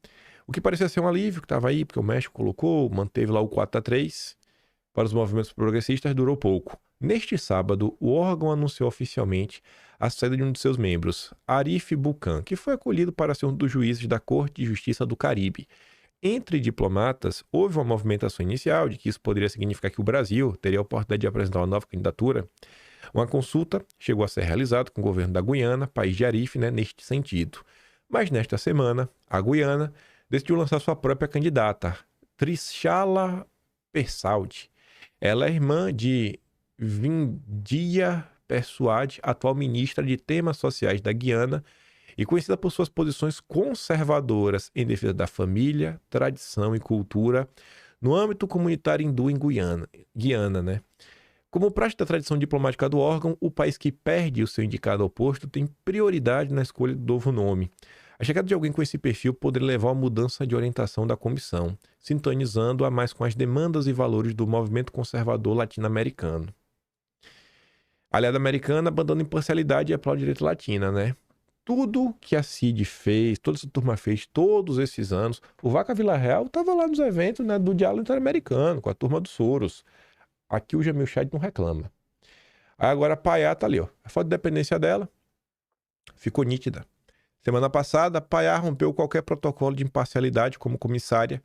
O que parecia ser um alívio que estava aí, porque o México colocou, manteve lá o 4-3 para os movimentos progressistas, durou pouco. Neste sábado, o órgão anunciou oficialmente a saída de um de seus membros, Arif Buchan, que foi acolhido para ser um dos juízes da Corte de Justiça do Caribe. Entre diplomatas, houve uma movimentação inicial de que isso poderia significar que o Brasil teria a oportunidade de apresentar uma nova candidatura. Uma consulta chegou a ser realizada com o governo da Guiana, país de Arif, neste sentido. Mas nesta semana, a Guiana decidiu lançar sua própria candidata, Trichala Persaud. Ela é irmã de Vindia Persaud, atual ministra de Temas Sociais da Guiana, e conhecida por suas posições conservadoras em defesa da família, tradição e cultura no âmbito comunitário hindu em Guiana, né? Como prática da tradição diplomática do órgão, o país que perde o seu indicado ao posto tem prioridade na escolha do novo nome. A chegada de alguém com esse perfil poderia levar a uma mudança de orientação da comissão, sintonizando-a mais com as demandas e valores do movimento conservador latino-americano. A aliada americana abandona a imparcialidade e aplaude a direita latina, né? Tudo que a CID fez, toda essa turma fez todos esses anos, o Vaca Villarreal estava lá nos eventos, né, do Diálogo Interamericano, com a turma do Soros. Aqui o Jamil Chad não reclama. Aí agora a Payá tá ali, ó. A foto de dependência dela ficou nítida. Semana passada, a Payá rompeu qualquer protocolo de imparcialidade como comissária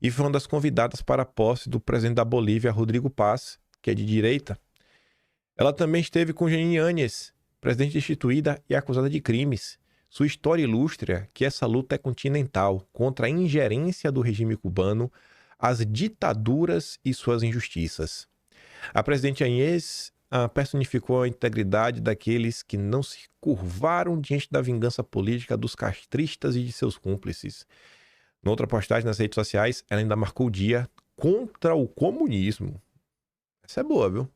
e foi uma das convidadas para a posse do presidente da Bolívia, Rodrigo Paz, que é de direita. Ela também esteve com Janine Áñez, presidente destituída e acusada de crimes. Sua história ilustra que essa luta é continental contra a ingerência do regime cubano, as ditaduras e suas injustiças. A presidente Áñez personificou a integridade daqueles que não se curvaram diante da vingança política dos castristas e de seus cúmplices. Noutra postagem nas redes sociais, ela ainda marcou o dia contra o comunismo. Essa é boa, viu?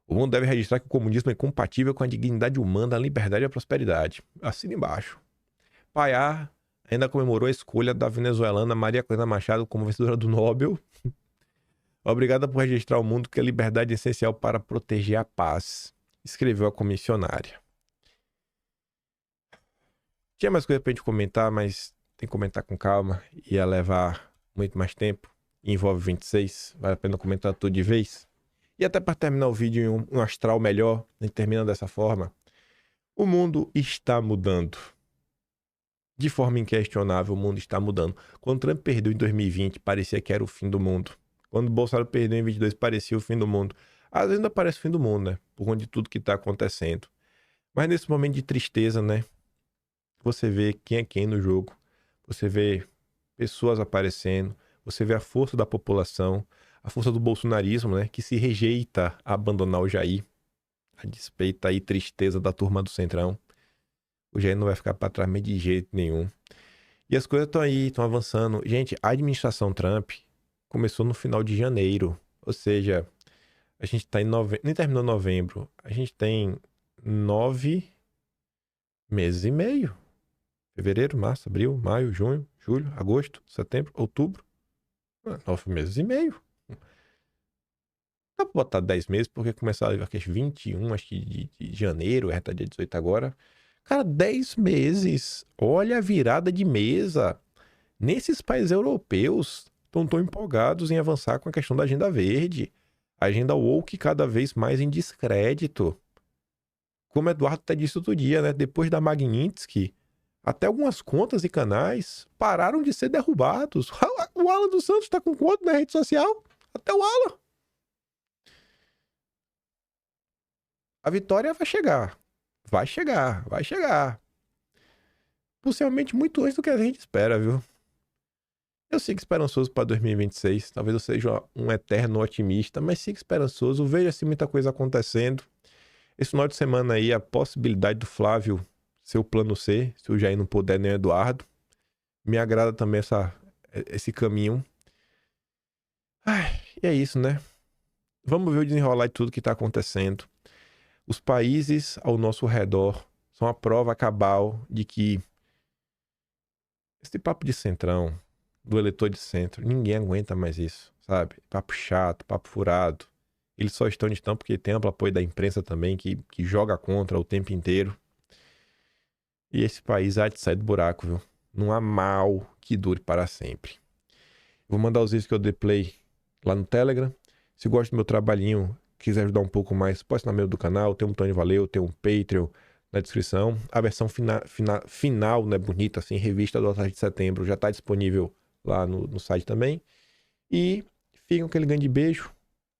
O mundo deve registrar que o comunismo é incompatível com a dignidade humana, a liberdade e a prosperidade. Assina embaixo. Payá ainda comemorou a escolha da venezuelana Maria Corina Machado como vencedora do Nobel. Obrigada por registrar ao mundo que a liberdade é essencial para proteger a paz, escreveu a comissionária. Tinha mais coisa pra gente comentar, mas tem que comentar com calma. Ia levar muito mais tempo. Envolve 26, vale a pena comentar tudo de vez. E até para terminar o vídeo em um astral melhor, terminando dessa forma, o mundo está mudando. De forma inquestionável, o mundo está mudando. Quando Trump perdeu em 2020, parecia que era o fim do mundo. Quando Bolsonaro perdeu em 2022, parecia o fim do mundo. Às vezes ainda parece o fim do mundo, né? Por conta de tudo que está acontecendo. Mas nesse momento de tristeza, né? Você vê quem é quem no jogo. Você vê pessoas aparecendo. Você vê a força da população. A força do bolsonarismo, né? Que se rejeita a abandonar o Jair. A despeito aí tristeza da turma do Centrão. O Jair não vai ficar para trás de jeito nenhum. E as coisas estão aí, estão avançando. Gente, a administração Trump começou no final de janeiro. Ou seja, a gente está em novembro. Nem terminou novembro. A gente tem 9 meses e meio. Fevereiro, março, abril, maio, junho, julho, agosto, setembro, outubro. 9 meses e meio. Dá pra botar 10 meses, porque começaram aqueles 21, acho que de janeiro, tá dia 18 agora. Cara, 10 meses. Olha a virada de mesa. Nesses países europeus, estão tão empolgados em avançar com a questão da agenda verde. A agenda woke cada vez mais em descrédito. como o Eduardo até disse outro dia, né? Depois da Magnitsky, até algumas contas e canais pararam de ser derrubados. O Alan dos Santos tá com conta na rede social. Até o Alan. A vitória vai chegar. Vai chegar, vai chegar. Possivelmente muito antes do que a gente espera, viu? Eu sigo esperançoso para 2026. Talvez eu seja um eterno otimista, mas sigo esperançoso. Vejo assim muita coisa acontecendo. Esse final de semana aí, a possibilidade do Flávio ser o plano C, se o Jair não puder, nem o Eduardo. Me agrada também esse caminho. Ai, e é isso, né? Vamos ver o desenrolar de tudo que está acontecendo. Os países ao nosso redor são a prova cabal de que esse papo de centrão, do eleitor de centro, ninguém aguenta mais isso, sabe? Papo chato, papo furado. Eles só estão onde estão porque tem amplo apoio da imprensa também, que joga contra o tempo inteiro. E esse país há de sair do buraco, viu? Não há mal que dure para sempre. Vou mandar os vídeos que eu dei play lá no Telegram. Se gosta do meu trabalhinho, quiser ajudar um pouco mais, pode ser no meio do canal. Tem um botão de valeu, tem um Patreon na descrição. A versão final, né, bonita assim, revista do Atrás de Setembro, já está disponível lá no site também. E fiquem com aquele grande beijo.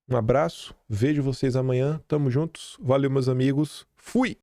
Um abraço. Vejo vocês amanhã. Tamo juntos. Valeu, meus amigos. Fui!